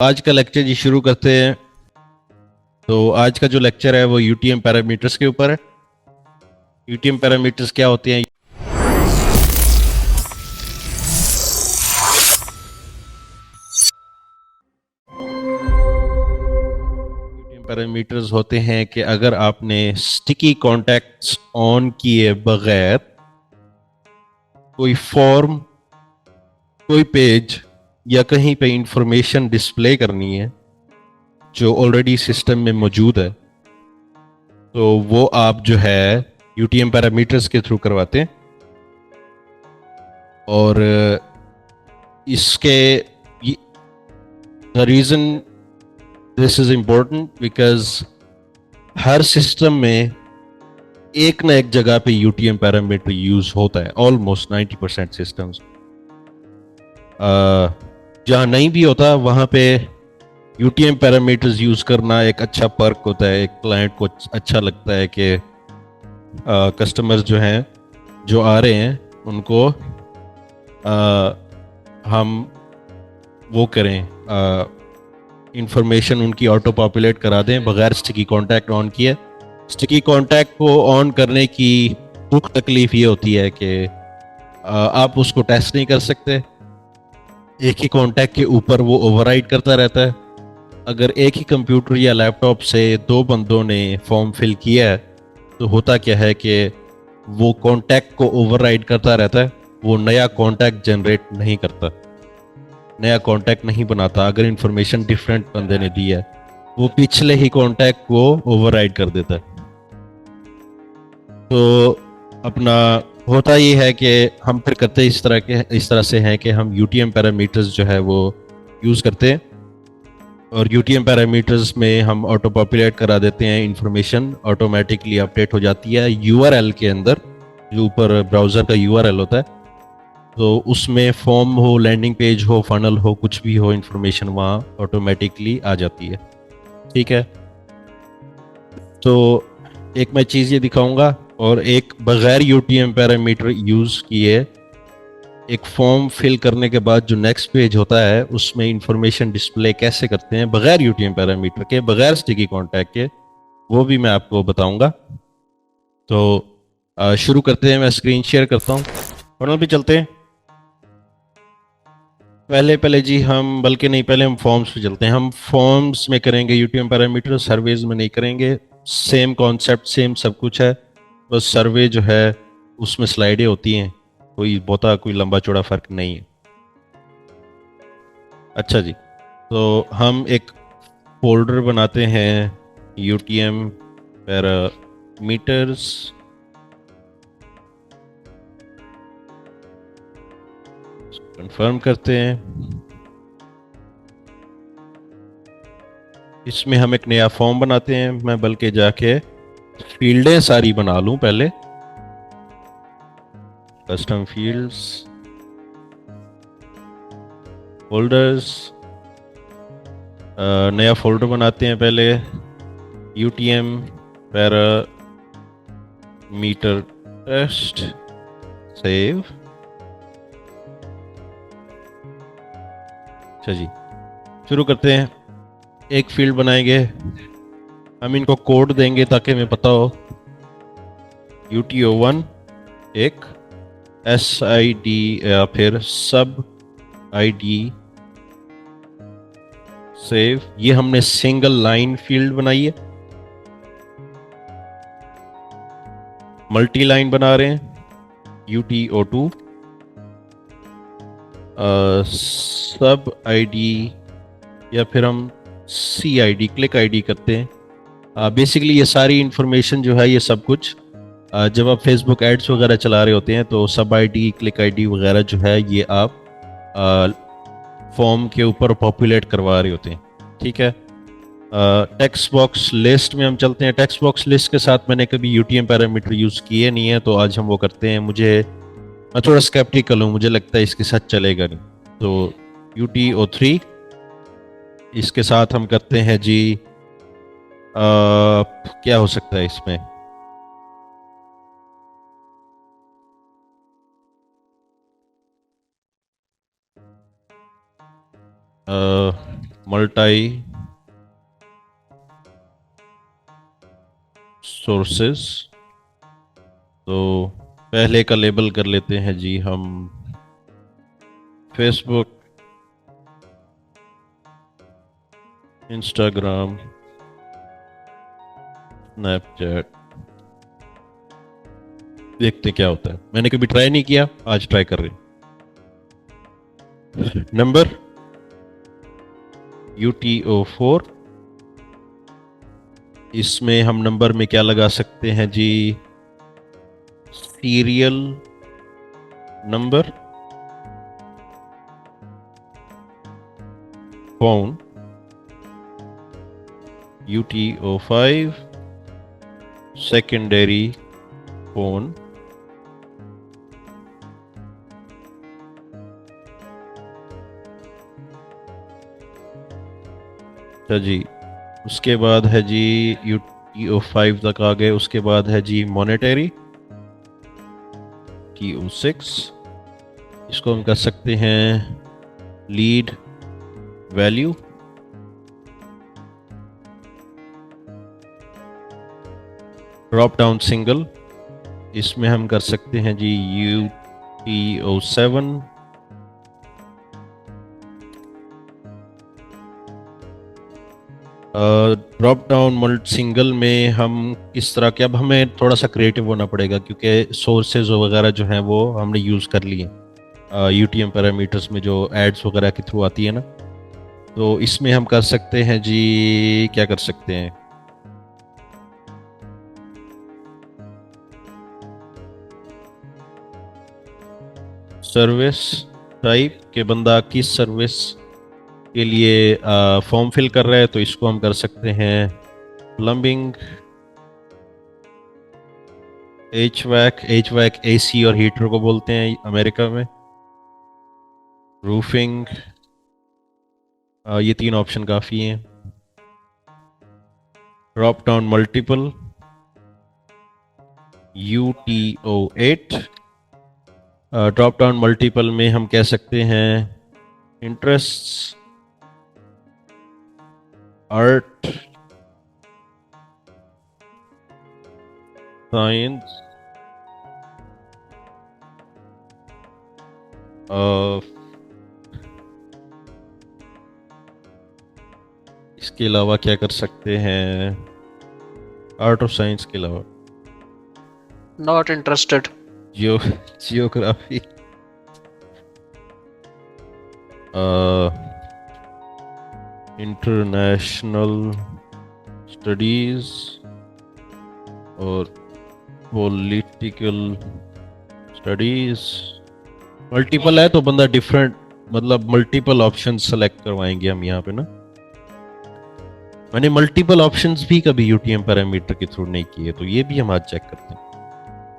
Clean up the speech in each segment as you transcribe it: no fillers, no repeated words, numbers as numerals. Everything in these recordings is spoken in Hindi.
आज का लेक्चर जी शुरू करते हैं। तो आज का जो लेक्चर है वो यूटीएम पैरामीटर्स के ऊपर है। यूटीएम पैरामीटर्स क्या होते हैं? यूटीएम पैरामीटर्स होते हैं कि अगर आपने स्टिकी कॉन्टैक्ट्स ऑन किए बगैर कोई फॉर्म, कोई पेज या कहीं पे इंफॉर्मेशन डिस्प्ले करनी है जो ऑलरेडी सिस्टम में मौजूद है, तो वो आप जो है यूटीएम पैरामीटर्स के थ्रू करवाते हैं। और इसके the reason this is important because her system में एक ना एक जगह पे यूटीएम पैरामीटर यूज होता है। ऑलमोस्ट 90% सिस्टम्स जहाँ नहीं भी होता वहाँ पे यूटीएम पैरामीटर्स यूज करना एक अच्छा पर्क होता है। एक क्लाइंट को अच्छा लगता है कि कस्टमर्स जो हैं, जो आ रहे हैं, उनको हम वो करें, इंफॉर्मेशन उनकी ऑटो पॉपुलेट करा दें बगैर स्टिकी कॉन्टैक्ट ऑन किए। स्टिकी कॉन्टैक्ट को ऑन करने की दुख तकलीफ ये होती है कि आप उसको टेस्ट नहीं कर सकते। एक ही कॉन्टैक्ट के ऊपर वो ओवरराइड करता रहता है। अगर एक ही कंप्यूटर या लैपटॉप से दो बंदों ने फॉर्म फिल किया है तो होता क्या है कि वो कॉन्टैक्ट को ओवरराइड करता रहता है, वो नया कॉन्टैक्ट जनरेट नहीं करता, नया कॉन्टैक्ट नहीं बनाता। अगर इंफॉर्मेशन डिफरेंट बंदे ने दी है वो पिछले ही कॉन्टैक्ट को ओवरराइड कर देता है। तो अपना होता ये है कि हम फिर करते इस तरह से हैं कि हम यूटीएम पैरामीटर्स जो है वो यूज़ करते हैं। और यूटीएम पैरामीटर्स में हम ऑटो पॉपुलेट करा देते हैं, इंफॉर्मेशन ऑटोमेटिकली अपडेट हो जाती है यूआरएल के अंदर, जो ऊपर ब्राउज़र का यूआरएल होता है। तो उसमें फॉर्म हो, लैंडिंग पेज हो, फनल हो, कुछ भी हो, इंफॉर्मेशन वहाँ ऑटोमेटिकली आ जाती है। ठीक है, तो एक मैं चीज़ ये दिखाऊंगा और एक बगैर यूटीएम पैरामीटर यूज़ किए एक फॉर्म फिल करने के बाद जो नेक्स्ट पेज होता है उसमें इंफॉर्मेशन डिस्प्ले कैसे करते हैं बगैर यूटीएम पैरामीटर के, बगैर स्टिकी कॉन्टैक्ट के, वो भी मैं आपको बताऊंगा। तो शुरू करते हैं। मैं स्क्रीन शेयर करता हूँ, पैनल पे चलते हैं। पहले जी हम, बल्कि नहीं, पहले हम फॉर्म्स पे चलते हैं। हम फॉर्म्स में करेंगे यूटीएम पैरामीटर, सर्वेज में नहीं करेंगे। सेम कॉन्सेप्ट, सेम सब कुछ है, बस सर्वे जो है उसमें स्लाइडें होती हैं, कोई लंबा चौड़ा फर्क नहीं है। अच्छा जी, तो हम एक फोल्डर बनाते हैं यूटीएम पैरामीटर्स। कंफर्म करते हैं। इसमें हम एक नया फॉर्म बनाते हैं। मैं बल्कि जाके फील्डें सारी बना लूं पहले। कस्टम फील्ड्स, फोल्डर्स, नया फोल्डर बनाते हैं पहले, यूटीएम पैरामीटर टेस्ट, सेव। अच्छा जी, शुरू करते हैं। एक फील्ड बनाएंगे, हम इनको कोड देंगे ताकि हमें पता हो। UTO1 एक, SID या फिर सब ID, सेव। ये हमने सिंगल लाइन फील्ड बनाई है। मल्टी लाइन बना रहे हैं, UTO2 सब ID या फिर हम CID, क्लिक ID करते हैं। बेसिकली ये सारी इंफॉर्मेशन जो है, ये सब कुछ जब आप फेसबुक एड्स वगैरह चला रहे होते हैं तो सब ID, क्लिक ID वगैरह जो है ये आप फॉर्म के ऊपर पॉपुलेट करवा रहे होते हैं। ठीक है, टेक्स्ट बॉक्स लिस्ट में हम चलते हैं। टेक्स्ट बॉक्स लिस्ट के साथ मैंने कभी यूटीएम पैरामीटर यूज़ किए नहीं है, तो आज हम वो करते हैं। मैं थोड़ा स्केप्टिकल हूँ, मुझे लगता है इसके साथ चलेगा नहीं। तो UTO3, इसके साथ हम करते हैं जी, क्या हो सकता है इसमें, मल्टी सोर्सेस। तो पहले का लेबल कर लेते हैं जी हम फेसबुक, इंस्टाग्राम, स्नैपचैट। देखते क्या होता है, मैंने कभी ट्राई नहीं किया, आज ट्राई कर रहे हैं। नंबर UTO4, इसमें हम नंबर में क्या लगा सकते हैं जी, serial number, phone. UTO5, secondary phone. अच्छा जी, उसके बाद है जी UTO5 तक आ गए। उसके बाद है जी मॉनेटरी, TO6। इसको हम कर सकते हैं lead value. Drop down single, इसमें हम कर सकते हैं जी UTO7। Drop down multi single में हम इस तरह के, अब हमें थोड़ा सा क्रिएटिव होना पड़ेगा क्योंकि सोर्सेज वगैरह जो हैं वो हमने यूज़ कर लिए UTM पैरामीटर्स में, जो एड्स वगैरह के थ्रू आती है ना। तो इसमें हम कर सकते हैं जी, क्या कर सकते हैं, सर्विस टाइप के, बंदा किस सर्विस के लिए फॉर्म फिल कर रहा है, तो इसको हम कर सकते हैं प्लम्बिंग, HVAC AC और हीटर को बोलते हैं अमेरिका में, रूफिंग। ये 3 ऑप्शन काफ़ी हैं। Drop down multiple, UTO8। Drop down multiple में हम कह सकते हैं इंटरेस्ट, आर्ट, साइंस, इसके अलावा क्या कर सकते हैं, आर्ट और साइंस के अलावा not interested. Geography, international studies और पॉलिटिकल स्टडीज। मल्टीपल है तो बंदा डिफरेंट, मतलब मल्टीपल ऑप्शन सेलेक्ट करवाएंगे हम यहाँ पे ना। मैंने मल्टीपल ऑप्शंस भी कभी UTM पैरामीटर के थ्रू नहीं किए, तो ये भी हम आज चेक करते हैं।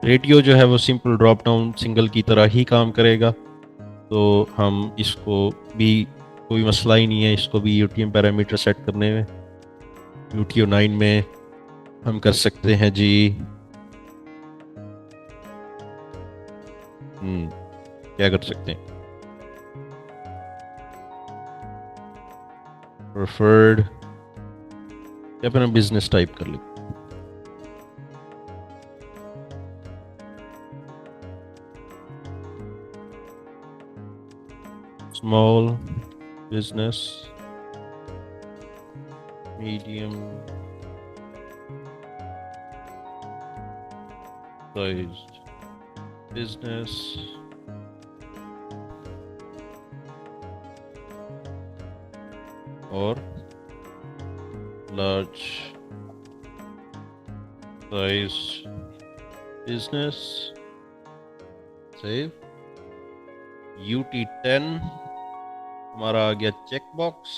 रेडियो जो है वो सिंपल ड्रॉप डाउन सिंगल की तरह ही काम करेगा, तो हम इसको भी, कोई मसला ही नहीं है इसको भी UTM पैरामीटर सेट करने में। UTO9 में हम कर सकते हैं जी क्या कर सकते हैं, प्रेफर्ड, या फिर हम बिजनेस टाइप कर लेते। Small business, medium sized business, और large size business. Save. UT10 हमारा आ गया चेक बॉक्स।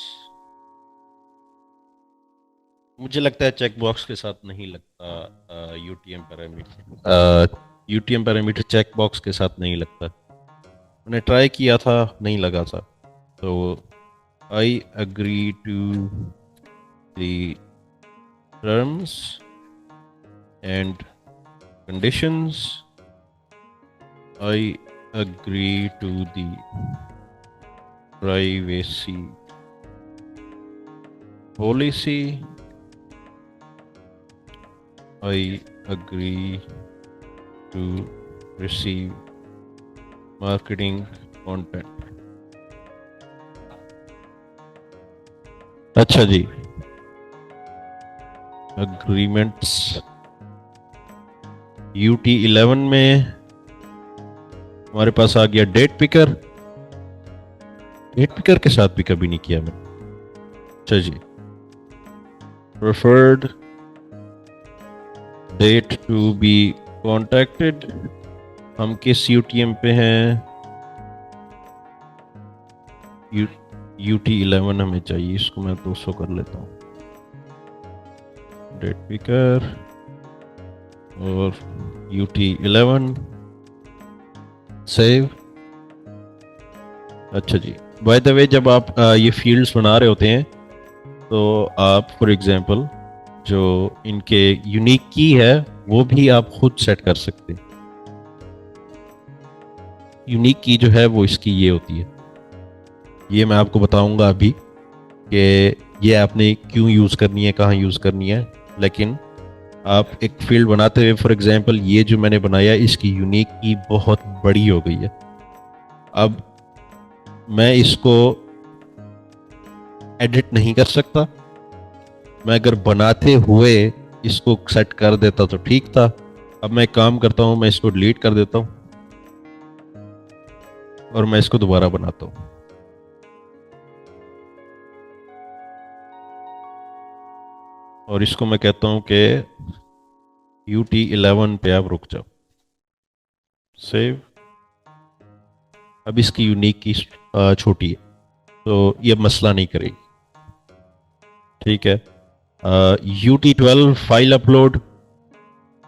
मुझे लगता है चेक बॉक्स के साथ नहीं लगता UTM parameter, UTM parameter check box के साथ नहीं लगता। मैंने ट्राई किया था, नहीं लगा था। तो I agree to the terms and conditions, I agree to the privacy policy, I agree to receive marketing content. अच्छा जी, agreements UT11 में हमारे पास आ गया डेट पिकर। डेट पिकर के साथ भी कभी नहीं किया मैंने। अच्छा जी, preferred date to be contacted, हम किस UTM पे हैं? UT11 हमें चाहिए, इसको मैं 200 कर लेता हूँ। डेट पिकर और UT11 सेव। अच्छा जी, बाय द वे जब आप ये फील्ड्स बना रहे होते हैं तो आप फॉर एग्जांपल जो इनके यूनिक की है वो भी आप खुद सेट कर सकते हैं। यूनिक की जो है वो इसकी ये होती है, ये मैं आपको बताऊंगा अभी कि ये आपने क्यों यूज़ करनी है, कहाँ यूज़ करनी है। लेकिन आप एक फील्ड बनाते हुए फॉर एग्जांपल ये जो मैंने बनाया इसकी यूनिक की बहुत बड़ी हो गई है। अब मैं इसको एडिट नहीं कर सकता, मैं अगर बनाते हुए इसको सेट कर देता तो ठीक था। अब मैं एक काम करता हूं, मैं इसको डिलीट कर देता हूं और मैं इसको दोबारा बनाता हूं। और इसको मैं कहता हूं कि UT11 पे आप रुक जाओ, सेव। अब इसकी यूनिक की छोटी है तो ये मसला नहीं करेगी, ठीक है। UT12 फाइल अपलोड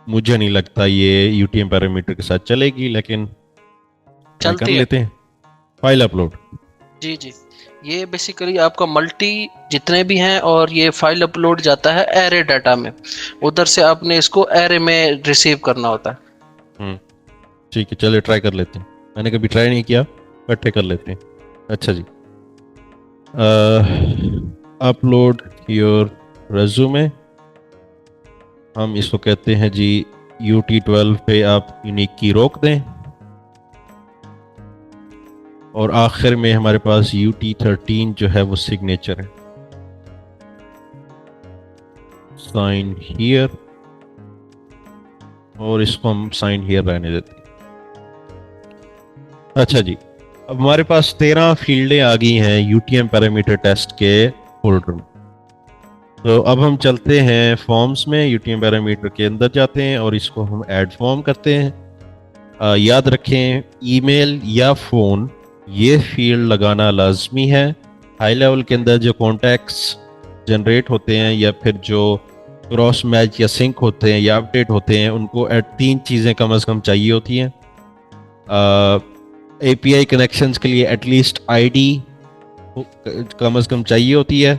मुझे नहीं लगता ये UTM पैरामीटर के साथ चलेगी, लेकिन ट्राई कर चलती है। लेते हैं। फाइल अपलोड, जी जी, ये बेसिकली आपका मल्टी जितने भी हैं और ये फाइल अपलोड जाता है एरे डाटा में, उधर से आपने इसको एरे में रिसीव करना होता है। ठीक है, चलिए ट्राई कर लेते हैं। मैंने कभी ट्राई नहीं किया, इकट्ठे कर लेते हैं। अच्छा जी, अपलोड योर रेज्यूमे, हम इसको कहते हैं जी UT12 पे आप यूनिक की रोक दें। और आखिर में हमारे पास UT13 जो है वो सिग्नेचर है, साइन हियर, और इसको हम साइन हियर रहने देते हैं। अच्छा जी, अब हमारे पास 13 फील्डें आ गई हैं UTM पैरामीटर टेस्ट के फोल्डर में। तो अब हम चलते हैं फॉर्म्स में, UTM पैरामीटर के अंदर जाते हैं और इसको हम ऐड फॉर्म करते हैं। याद रखें ईमेल या फ़ोन ये फील्ड लगाना लाजमी है। हाई लेवल के अंदर जो कॉन्टैक्ट्स जनरेट होते हैं या फिर जो क्रॉस मैच या सिंक होते हैं या अपडेट होते हैं उनको 3 चीज़ें कम से कम चाहिए होती हैं। API कनेक्शंस के लिए एटलीस्ट ID कम से कम चाहिए होती है।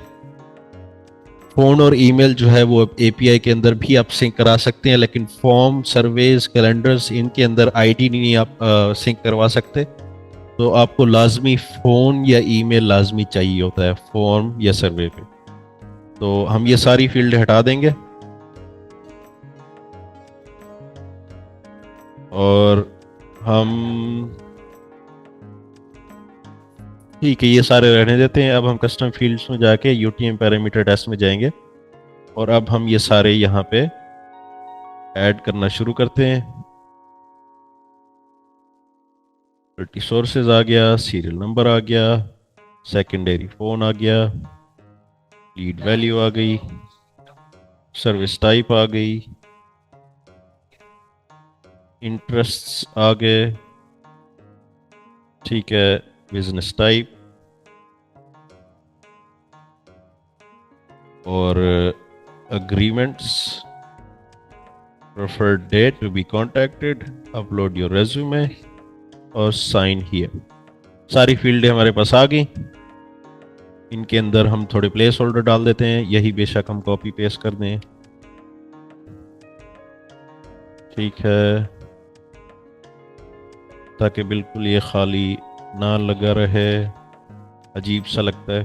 फ़ोन और ईमेल जो है वो API के अंदर भी आप सिंक करा सकते हैं, लेकिन फॉर्म, सर्वेज, कैलेंडर्स इनके अंदर ID नहीं आप सिंक करवा सकते। तो आपको लाजमी फ़ोन या ईमेल लाजमी चाहिए होता है फॉर्म या सर्वे पे। तो हम ये सारी फील्ड हटा देंगे और हम ठीक है ये सारे रहने देते हैं। अब हम कस्टम फील्ड्स में जाके UTM पैरामीटर टेस्ट में जाएंगे और अब हम ये सारे यहाँ पे ऐड करना शुरू करते हैं। मल्टी सोर्सेज आ गया, सीरियल नंबर आ गया, सेकेंडरी फ़ोन आ गया, लीड वैल्यू आ गई, सर्विस टाइप आ गई, इंटरेस्ट्स आ गए, ठीक है, बिजनेस टाइप और agreements, preferred date to be contacted, upload your resume और sign here। सारी फील्डें हमारे पास आ गई। इनके अंदर हम थोड़े प्लेस होल्डर डाल देते हैं, यही बेशक हम कॉपी पेस्ट कर दें, ठीक है, ताकि बिल्कुल ये खाली ना लगा रहे, अजीब सा लगता है।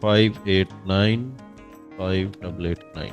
589 5889,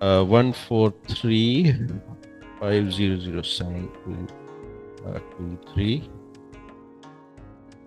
143500723.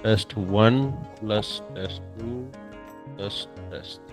test1 plus test2 plus test3.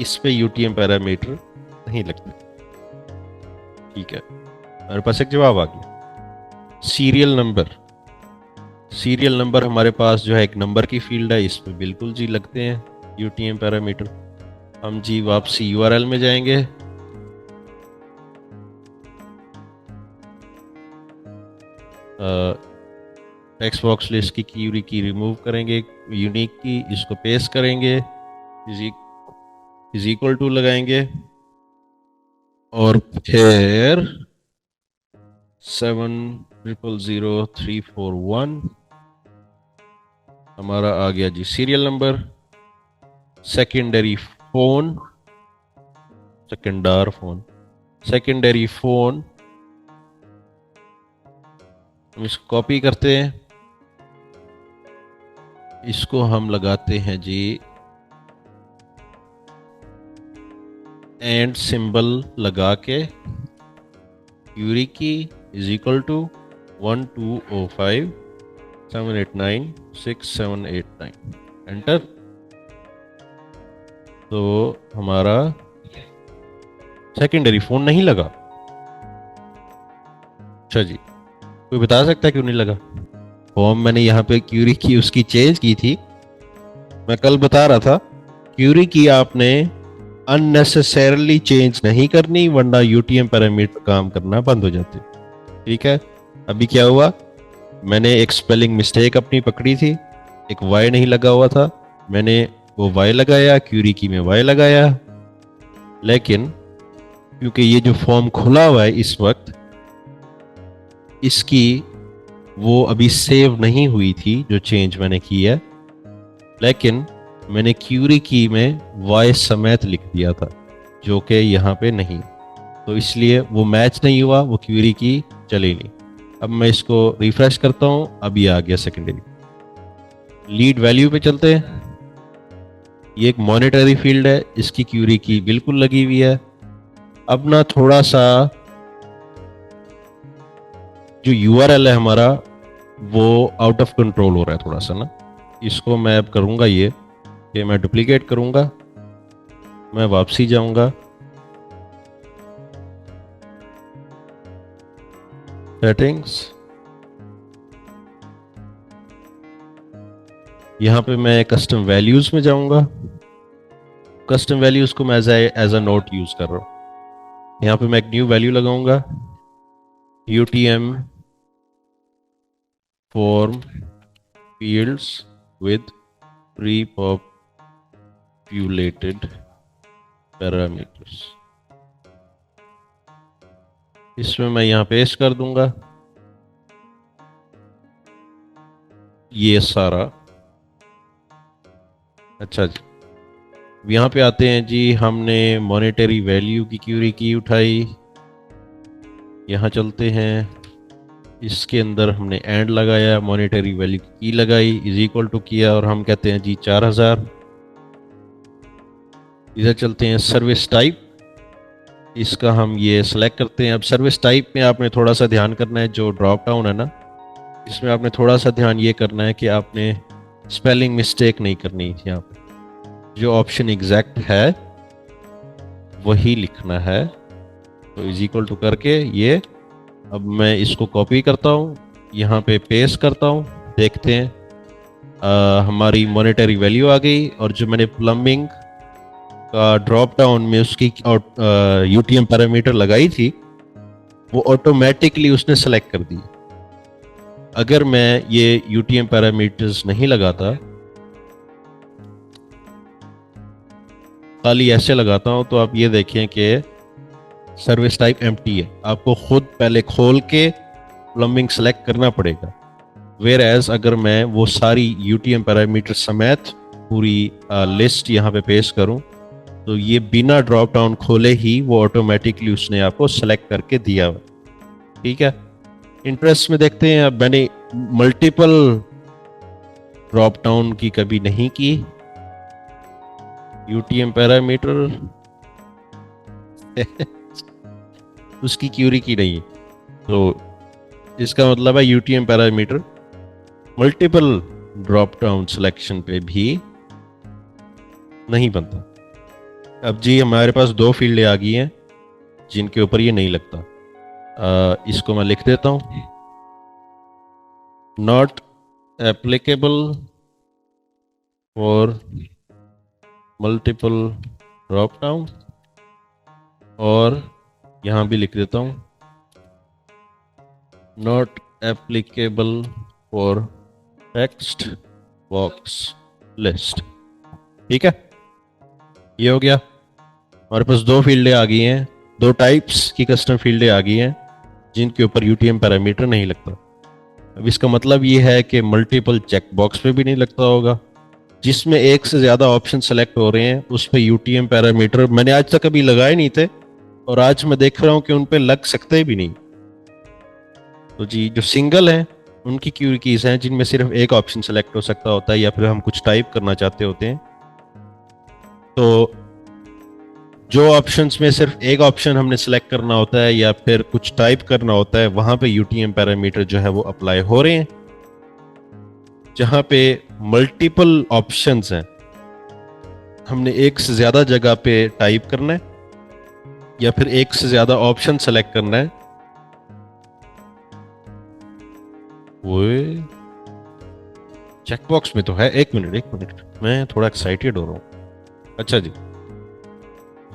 इस पे UTM पैरामीटर नहीं लगते। ठीक है, हमारे पास एक जवाब आ गया। सीरियल नंबर हमारे पास जो है एक नंबर की फील्ड है, इस पे बिल्कुल जी लगते हैं UTM पैरामीटर। हम जी वापसी URL में जाएंगे, टेक्स्ट बॉक्स लिस्ट की क्यूरी की रिमूव करेंगे, यूनिक की इसको पेस्ट करेंगे, इज इक्वल टू लगाएंगे और फिर 7000341 हमारा आ गया जी सीरियल नंबर। सेकेंडरी फोन हम इसको कॉपी करते हैं, इसको हम लगाते हैं जी एंड सिंबल लगा के, क्यूरी की इज इक्वल टू 12057896 एंटर। तो हमारा सेकेंडरी फोन नहीं लगा। अच्छा जी, कोई बता सकता है क्यों नहीं लगा? फॉर्म मैंने यहाँ पे क्यूरी की उसकी चेंज की थी, मैं कल बता रहा था क्यूरी की आपने अननेसेसरली चेंज नहीं करनी, वरना UTM पैरामीटर काम करना बंद हो जाते। ठीक है, अभी क्या हुआ, मैंने एक स्पेलिंग मिस्टेक अपनी पकड़ी थी, एक Y नहीं लगा हुआ था, मैंने वो Y लगाया, क्यूरी की में Y लगाया, लेकिन क्योंकि ये जो फॉर्म खुला हुआ है इस वक्त, इसकी वो अभी सेव नहीं हुई थी जो चेंज मैंने की है, लेकिन मैंने क्यूरी की में Y समेत लिख दिया था जो कि यहाँ पे नहीं, तो इसलिए वो मैच नहीं हुआ, वो क्यूरी की चली नहीं। अब मैं इसको रिफ्रेश करता हूँ, अभी आ गया सेकेंडरी। लीड वैल्यू पे चलते हैं, ये एक मॉनिटरी फील्ड है, इसकी क्यूरी की बिल्कुल लगी हुई है। अब ना थोड़ा सा जो URL है हमारा वो आउट ऑफ कंट्रोल हो रहा है थोड़ा सा ना, इसको मैं अब करूँगा ये कि मैं डुप्लीकेट करूँगा, मैं वापसी जाऊँगा, सेटिंग्स, यहाँ पे मैं कस्टम वैल्यूज में जाऊँगा, कस्टम वैल्यूज को मैं एज अ नोट यूज कर रहा हूँ। यहाँ पे मैं एक न्यू वैल्यू लगाऊंगा, UTM form fields with pre-populated parameters। इसमें मैं यहाँ पेस्ट कर दूंगा ये सारा। अच्छा जी, यहाँ पे आते हैं जी, हमने मॉनेटरी वैल्यू की क्यूरी की उठाई, यहाँ चलते हैं, इसके अंदर हमने एंड लगाया, मॉनेटरी वैल्यू की लगाई, इज इक्वल टू किया और हम कहते हैं जी 4000। इधर चलते हैं सर्विस टाइप, इसका हम ये सिलेक्ट करते हैं। अब सर्विस टाइप में आपने थोड़ा सा ध्यान करना है, जो ड्रॉप डाउन है ना, इसमें आपने थोड़ा सा ध्यान ये करना है कि आपने स्पेलिंग मिस्टेक नहीं करनी। यहाँ पे जो ऑप्शन एग्जैक्ट है वही लिखना है, तो इज इक्वल टू करके ये, अब मैं इसको कॉपी करता हूँ, यहाँ पे पेस्ट करता हूँ, देखते हैं हमारी मॉनेटरी वैल्यू आ गई, और जो मैंने प्लम्बिंग का ड्रॉप डाउन में उसकी UTM पैरामीटर लगाई थी वो ऑटोमेटिकली उसने सेलेक्ट कर दी। अगर मैं ये UTM पैरामीटर्स नहीं लगाता, खाली ऐसे लगाता हूं, तो आप ये देखें कि सर्विस टाइप एम्प्टी है, आपको खुद पहले खोल के प्लम्बिंग सेलेक्ट करना पड़ेगा। वेयर एज अगर मैं वो सारी UTM पैरामीटर समेत पूरी लिस्ट यहाँ पे पेस्ट करूं, तो ये बिना ड्रॉप डाउन खोले ही वो ऑटोमेटिकली उसने आपको सेलेक्ट करके दिया हुआ। ठीक है, इंटरेस्ट में देखते हैं। अब मैंने मल्टीपल ड्रॉप डाउन की कभी नहीं की, UTM पैरामीटर उसकी क्यूरी की नहीं है, तो इसका मतलब है UTM parameter multiple drop down selection पे भी नहीं बनता। अब जी हमारे पास दो फील्डें आ गई हैं जिनके ऊपर ये नहीं लगता. इसको मैं लिख देता हूँ. Not applicable for multiple drop down, और यहाँ भी लिख देता हूँ not applicable for text box list. ठीक है, ये हो गया. हमारे पास दो फील्डें आ गई हैं, दो टाइप्स की कस्टम फील्डें आ गई हैं जिनके ऊपर यूटीएम पैरामीटर नहीं लगता. अब इसका मतलब ये है कि मल्टीपल चेक बॉक्स पे भी नहीं लगता होगा. जिसमें एक से ज़्यादा ऑप्शन सेलेक्ट हो रहे हैं उस पर यूटीएम पैरामीटर मैंने आज तक कभी लगाए नहीं थे, और आज मैं देख रहा हूँ कि उन पे लग सकते भी नहीं. तो जी जो सिंगल हैं उनकी क्यूरी कीज हैं जिनमें सिर्फ एक ऑप्शन सेलेक्ट हो सकता होता है, या फिर हम कुछ टाइप करना चाहते होते हैं. तो जो ऑप्शंस में सिर्फ एक ऑप्शन हमने सेलेक्ट करना होता है या फिर कुछ टाइप करना होता है, वहां पे यूटीएम पैरामीटर जो है वो अप्लाई हो रहे हैं. जहां पे मल्टीपल ऑप्शंस हैं, हमने एक से ज्यादा जगह पे टाइप करना है या फिर एक से ज्यादा ऑप्शन सेलेक्ट करना है. वो चेकबॉक्स में तो है. एक मिनट मैं थोड़ा एक्साइटेड हो रहा हूँ. अच्छा जी,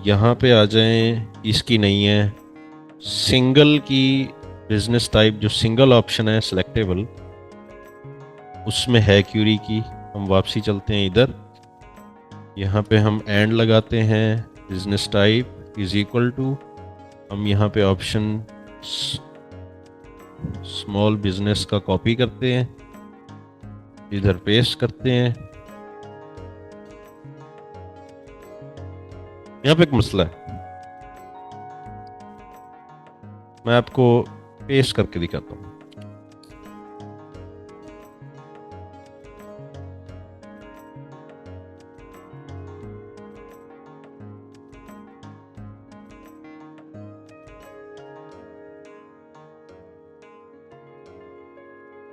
यहाँ पे आ जाएं. इसकी नहीं है. सिंगल की बिजनेस टाइप जो सिंगल ऑप्शन है सिलेक्टेबल, उसमें है क्यूरी की. हम वापसी चलते हैं इधर. यहाँ पे हम एंड लगाते हैं. Business type is equal to, हम यहाँ पे ऑप्शन स्मॉल बिजनेस का कॉपी करते हैं, इधर पेस्ट करते हैं. यहाँ पे एक मसला है, मैं आपको पेस्ट करके दिखाता हूँ.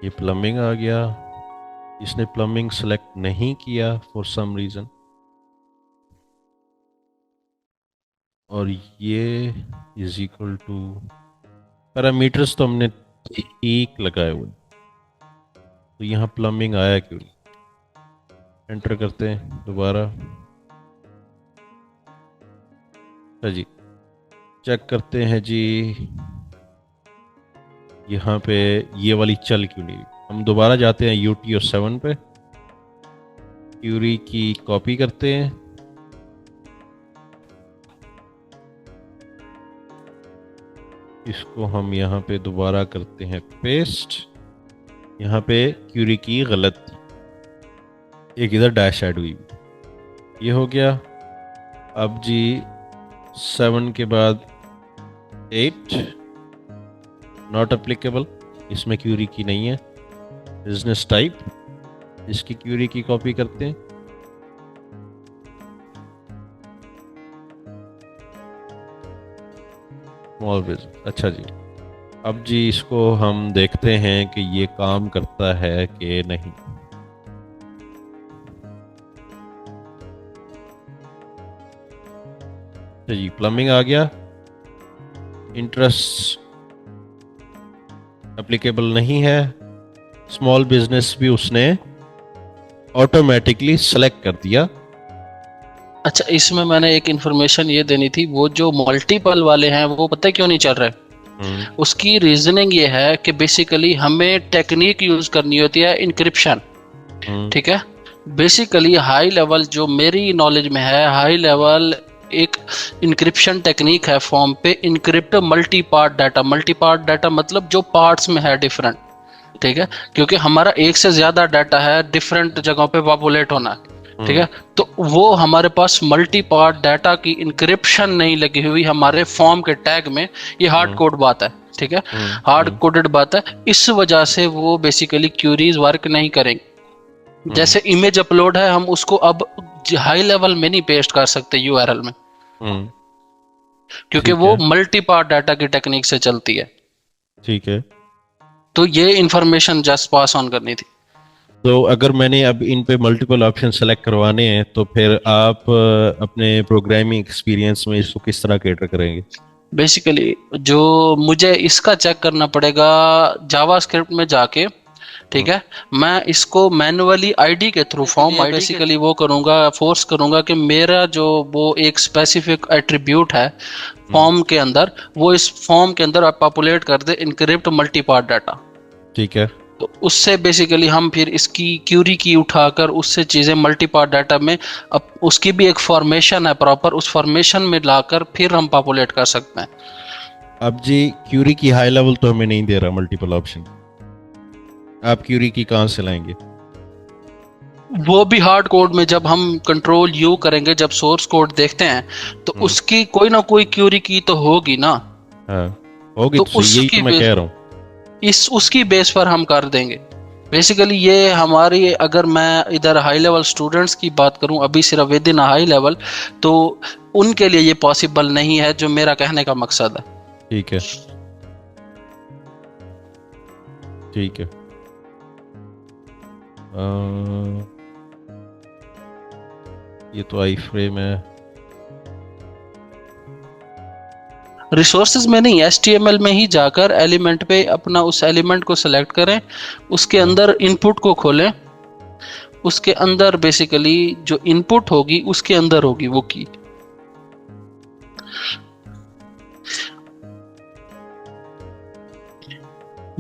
ये प्लम्बिंग आ गया. इसने प्लम्बिंग सेलेक्ट नहीं किया फॉर सम रीजन, और ये इज इक्वल टू पैरामीटर्स तो हमने ठीक लगाए हुए, तो यहाँ प्लम्बिंग आया क्यों नहीं. एंटर करते हैं दोबारा. जी चेक करते हैं जी, यहाँ पे ये वाली चल क्यों नहीं. हम दोबारा जाते हैं UTM 7 पे, क्यूरी की कॉपी करते हैं, इसको हम यहाँ पे दोबारा करते हैं पेस्ट. यहाँ पे क्यूरी की गलत थी, एक इधर डैश ऐड हुई. ये हो गया. अब जी 7 के बाद 8 नॉट एप्लीकेबल, इसमें क्यूरी की नहीं है. बिजनेस टाइप, इसकी क्यूरी की कॉपी करते हैं. Small business. अच्छा जी, अब जी इसको हम देखते हैं कि ये काम करता है कि नहीं. अच्छा जी, प्लम्बिंग आ गया. इंटरेस्ट एप्लीकेबल नहीं है. स्मॉल बिजनेस भी उसने ऑटोमेटिकली सेलेक्ट कर दिया. अच्छा, इसमें मैंने एक इन्फॉर्मेशन ये देनी थी. वो जो मल्टीपल वाले हैं वो पता है क्यों नहीं चल रहे? उसकी रीजनिंग ये है कि बेसिकली हमें टेक्निक यूज करनी होती है इंक्रिप्शन. ठीक है, बेसिकली हाई लेवल जो मेरी नॉलेज में है, हाई लेवल एक इंक्रिप्शन टेक्निक है फॉर्म पे. Encrypt multi part data. Multi part data मतलब जो पार्ट्स में है डिफरेंट. ठीक है, क्योंकि हमारा एक से ज्यादा डाटा है, डिफरेंट जगहों पे पॉपुलेट होना है. ठीक है, तो वो हमारे पास मल्टी पार्ट डाटा की इंक्रिप्शन नहीं लगी हुई हमारे फॉर्म के टैग में. ये हार्ड कोड बात है. ठीक है, हार्ड कोडेड बात है. इस वजह से वो बेसिकली क्यूरीज वर्क नहीं करेंगे. जैसे इमेज अपलोड है, हम उसको अब हाई लेवल में नहीं पेस्ट कर सकते यूआरएल में, क्योंकि वो मल्टी पार्ट डाटा की टेक्निक से चलती है. ठीक है, तो ये इंफॉर्मेशन जस्ट पास ऑन करनी थी. तो अगर मैंने अब इन पे मल्टीपल ऑप्शन सेलेक्ट करवाने हैं तो फिर आप अपने प्रोग्रामिंग एक्सपीरियंस में इसको किस तरह कैटर करेंगे? बेसिकली जो मुझे इसका चेक करना पड़ेगा जावास्क्रिप्ट में जाके, ठीक है। मैं इसको मैन्युअली आईडी के थ्रू फॉर्म आईडी बेसिकली वो करूंगा, फोर्स करूंगा कि मेरा जो वो एक स्पेसिफिक एट्रीब्यूट है फॉर्म के अंदर, वो इस फॉर्म के अंदर पॉपुलेट कर दे इनक्रिप्ट मल्टी पार्ट डाटा। ठीक है। तो उससे बेसिकली हम फिर इसकी क्यूरी की उठाकर उससे चीज़ें मल्टी पार्ट डाटा में, अब उसकी भी एक फॉर्मेशन है प्रॉपर, उस फॉर्मेशन में लाकर फिर हम पॉपुलेट कर सकते हैं। अब जी क्यूरी की हाई लेवल तो हमें नहीं दे रहा मल्टीपल ऑप्शन, आप क्यूरी की कहाँ से लाएंगे? वो भी हार्ड कोड में जब हम कंट्रोल यू करेंगे, जब सोर्स कोड देखते हैं तो उसकी कोई ना कोई क्यूरी की तो होगी ना। हाँ होगी, तो तो यही तो मैं कह रहा हूँ। उसकी बेस पर हम कर देंगे। बेसिकली ये हमारी, अगर मैं इधर हाई लेवल स्टूडेंट्स की बात करूं अभी सिर्फ विद इन हाई लेवल, तो उनके लिए ये पॉसिबल नहीं है, जो मेरा कहने का मकसद है। ठीक है, ठीक है। ये तो आई फ्रेम है। रिसोर्सेज में नहीं, HTML में ही जाकर एलिमेंट पे अपना उस एलिमेंट को सेलेक्ट करें, उसके अंदर इनपुट को खोलें, उसके अंदर बेसिकली जो इनपुट होगी उसके अंदर होगी वो की।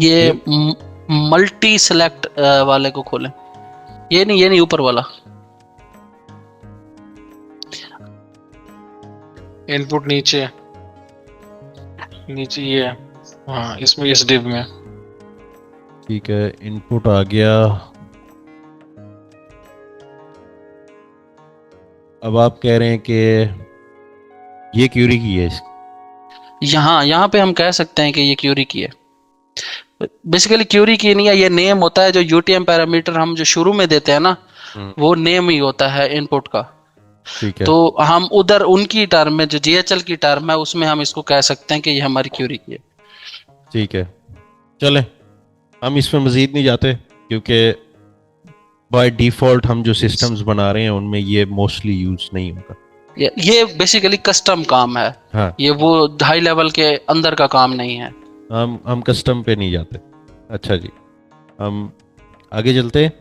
ये मल्टी सेलेक्ट वाले को खोलें, ये नहीं ऊपर वाला। इनपुट नीचे नीचे ये है, हाँ इसमें इस डिव में। ठीक है, इनपुट आ गया। अब आप कह रहे हैं कि ये क्यूरी की है यहाँ पे हम कह सकते हैं कि ये क्यूरी की है। बेसिकली क्यूरी की नहीं है, ये नेम होता है जो यूटीएम पैरामीटर हम जो शुरू में देते हैं ना, वो नेम ही होता है इनपुट का। ठीक है। तो हम उधर उनकी टर्म में, जो जीएचएल की टर्म है, उसमें हम इसको कह सकते हैं कि ये हमारी क्यूरी की है। ठीक है, चलें हम इसमें मजीद नहीं जाते, क्योंकि बाय डिफॉल्ट हम जो सिस्टम्स बना रहे हैं उनमें ये मोस्टली यूज नहीं होगा। ये बेसिकली कस्टम काम है। हाँ, ये वो हाई लेवल के अंदर का काम नहीं है। हम कस्टम पे नहीं जाते। अच्छा जी, हम आगे चलते हैं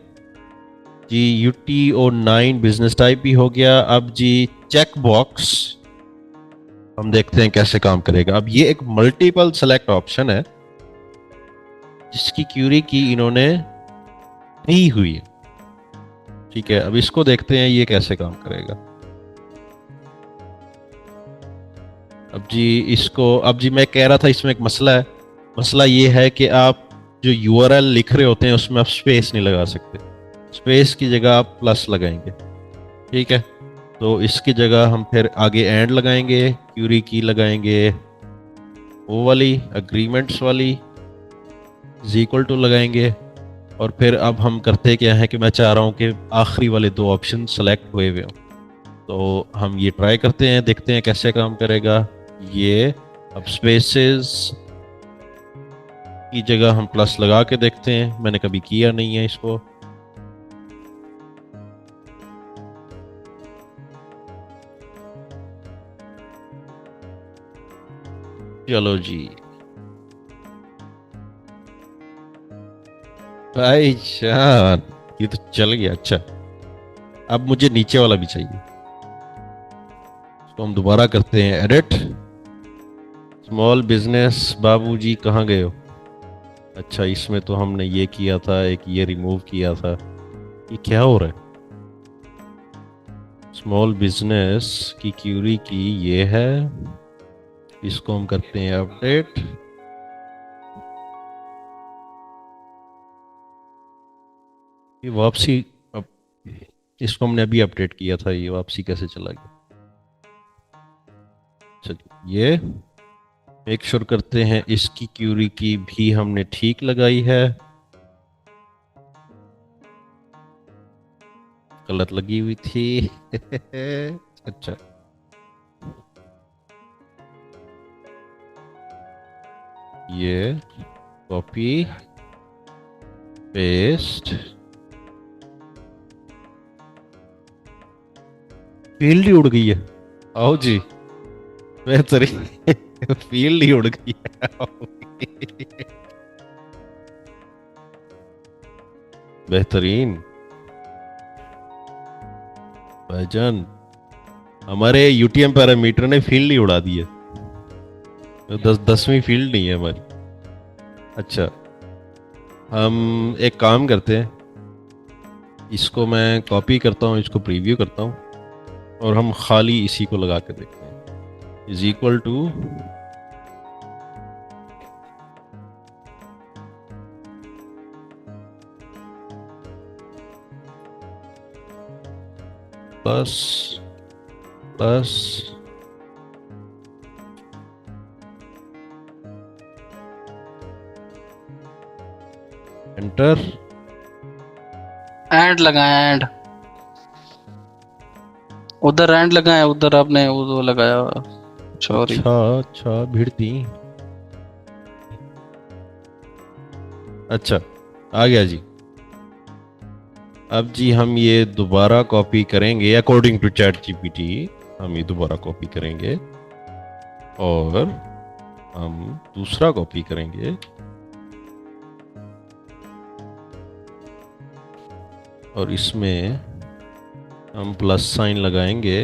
जी। UTO9 बिजनेस टाइप भी हो गया। अब जी चेक बॉक्स हम देखते हैं कैसे काम करेगा। अब ये एक मल्टीपल सेलेक्ट ऑप्शन है जिसकी क्यूरी की इन्होंने दी हुई है। ठीक है, अब इसको देखते हैं ये कैसे काम करेगा। अब जी मैं कह रहा था इसमें एक मसला है। मसला ये है कि आप जो URL लिख रहे होते हैं उसमें आप स्पेस नहीं लगा सकते, स्पेस की जगह आप प्लस लगाएंगे। ठीक है, तो इसकी जगह हम फिर आगे एंड लगाएंगे, क्यूरी की लगाएंगे, वो वाली अग्रीमेंट्स वाली इज इक्वल टू लगाएंगे। और फिर अब हम करते क्या है कि मैं चाह रहा हूँ कि आखिरी वाले दो ऑप्शन सेलेक्ट हुए हुए हों, तो हम ये ट्राई करते हैं, देखते हैं कैसे काम करेगा ये। अब स्पेसेस की जगह हम प्लस लगा के देखते हैं, मैंने कभी किया नहीं है इसको। चलो जी भाई जान, ये तो चल गया। अच्छा, अब मुझे नीचे वाला भी चाहिए, इसको हम दोबारा करते हैं एडिट। स्मॉल बिजनेस बाबूजी कहाँ गए हो? अच्छा, इसमें तो हमने ये किया था, एक ये रिमूव किया था। ये क्या हो रहा है? स्मॉल बिजनेस की क्यूरी की ये है, इसको हम करते हैं अपडेट। ये वापसी, अब इसको हमने अभी अपडेट किया था, ये वापसी कैसे चला गया? चलिए ये मेक श्योर करते हैं इसकी क्यूरी की भी हमने ठीक लगाई है, गलत लगी हुई थी। अच्छा, ये कॉपी पेस्ट फील्ड ही उड़ गई है, आओ जी बेहतरीन। फील्ड ही उड़ गई है, आओ। बेहतरीन भाईजान, हमारे यूटीएम पैरामीटर ने फील्ड ही उड़ा दी है, 10वीं फील्ड नहीं है हमारी। अच्छा, हम एक काम करते हैं, इसको मैं कॉपी करता हूँ, इसको प्रीव्यू करता हूँ, और हम खाली इसी को लगा के देखते हैं। Is equal two plus plus enter. And लगाया, एंड उधर एंड लगाया, उधर आपने वो लगाया, सॉरी। अच्छा भीड़ दी। अच्छा आ गया जी। अब जी हम ये दोबारा कॉपी करेंगे अकॉर्डिंग टू चैट जीपीटी, हम ये दोबारा कॉपी करेंगे और हम दूसरा कॉपी करेंगे और इसमें हम प्लस साइन लगाएंगे,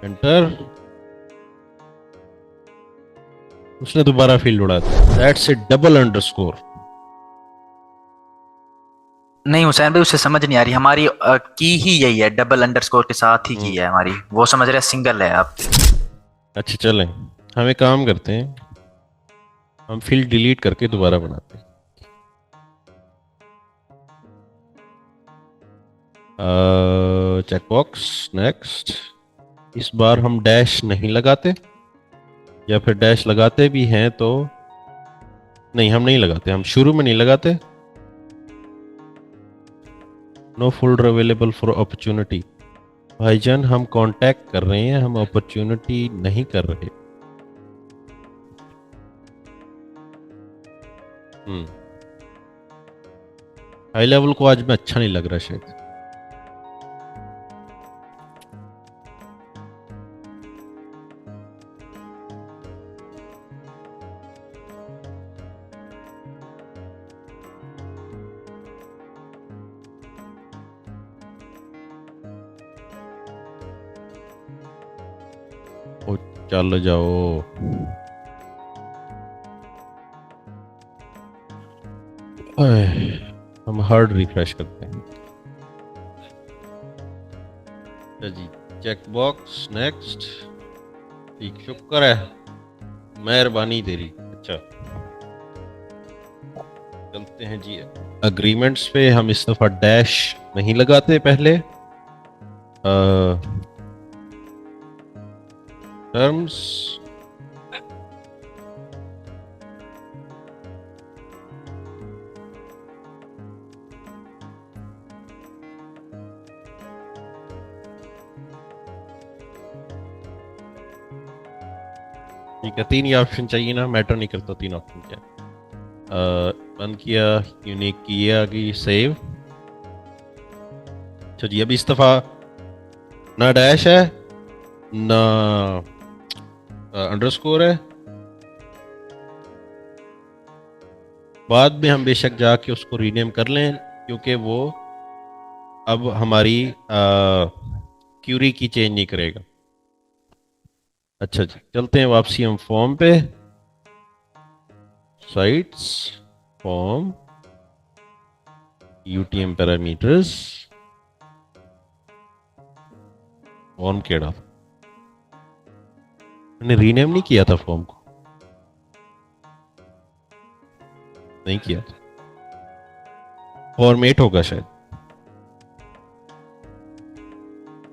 एंटर। उसने दोबारा फील्ड उड़ा दिया। That's A double underscore. नहीं हुसैन भाई, उससे समझ नहीं आ रही, हमारी की ही यही है, डबल अंडरस्कोर के साथ ही की है हमारी, वो समझ रहे सिंगल है आप। अच्छा चलें, हम एक काम करते हैं, हम फील्ड डिलीट करके दोबारा बनाते हैं। Checkbox next. इस बार हम डैश नहीं लगाते, या फिर डैश लगाते भी हैं तो नहीं, हम नहीं लगाते, हम शुरू में नहीं लगाते। No folder available for opportunity. भाईजान हम कांटेक्ट कर रहे हैं, हम अपॉर्चुनिटी नहीं कर रहे। हाई लेवल को आज में अच्छा नहीं लग रहा शायद। ओ चल जाओ। हम हार्ड रिफ्रेश करते हैं। अच्छा जी, चेक बॉक्स नेक्स्ट। ठीक, शुक्र है, मेहरबानी तेरी। अच्छा चलते हैं जी अग्रीमेंट्स पे। हम इस दफा डैश नहीं लगाते पहले। टर्म्स ठीक है, 3 ही ऑप्शन चाहिए ना, मैटर नहीं करता 3 ऑप्शन क्या। बंद किया, यूनिक की आ गई, सेव। अच्छा जी, अब इस दफा ना डैश है ना अंडरस्कोर है। बाद में हम बेशक जाके उसको रीनेम कर लें, क्योंकि वो अब हमारी क्यूरी की चेंज नहीं करेगा। अच्छा जी, चलते हैं वापसी हम फॉर्म पे। Sites, form, UTM parameters, form केड़ा मैंने रीनेम नहीं किया था फॉर्म को, नहीं किया, फॉर्मेट होगा शायद।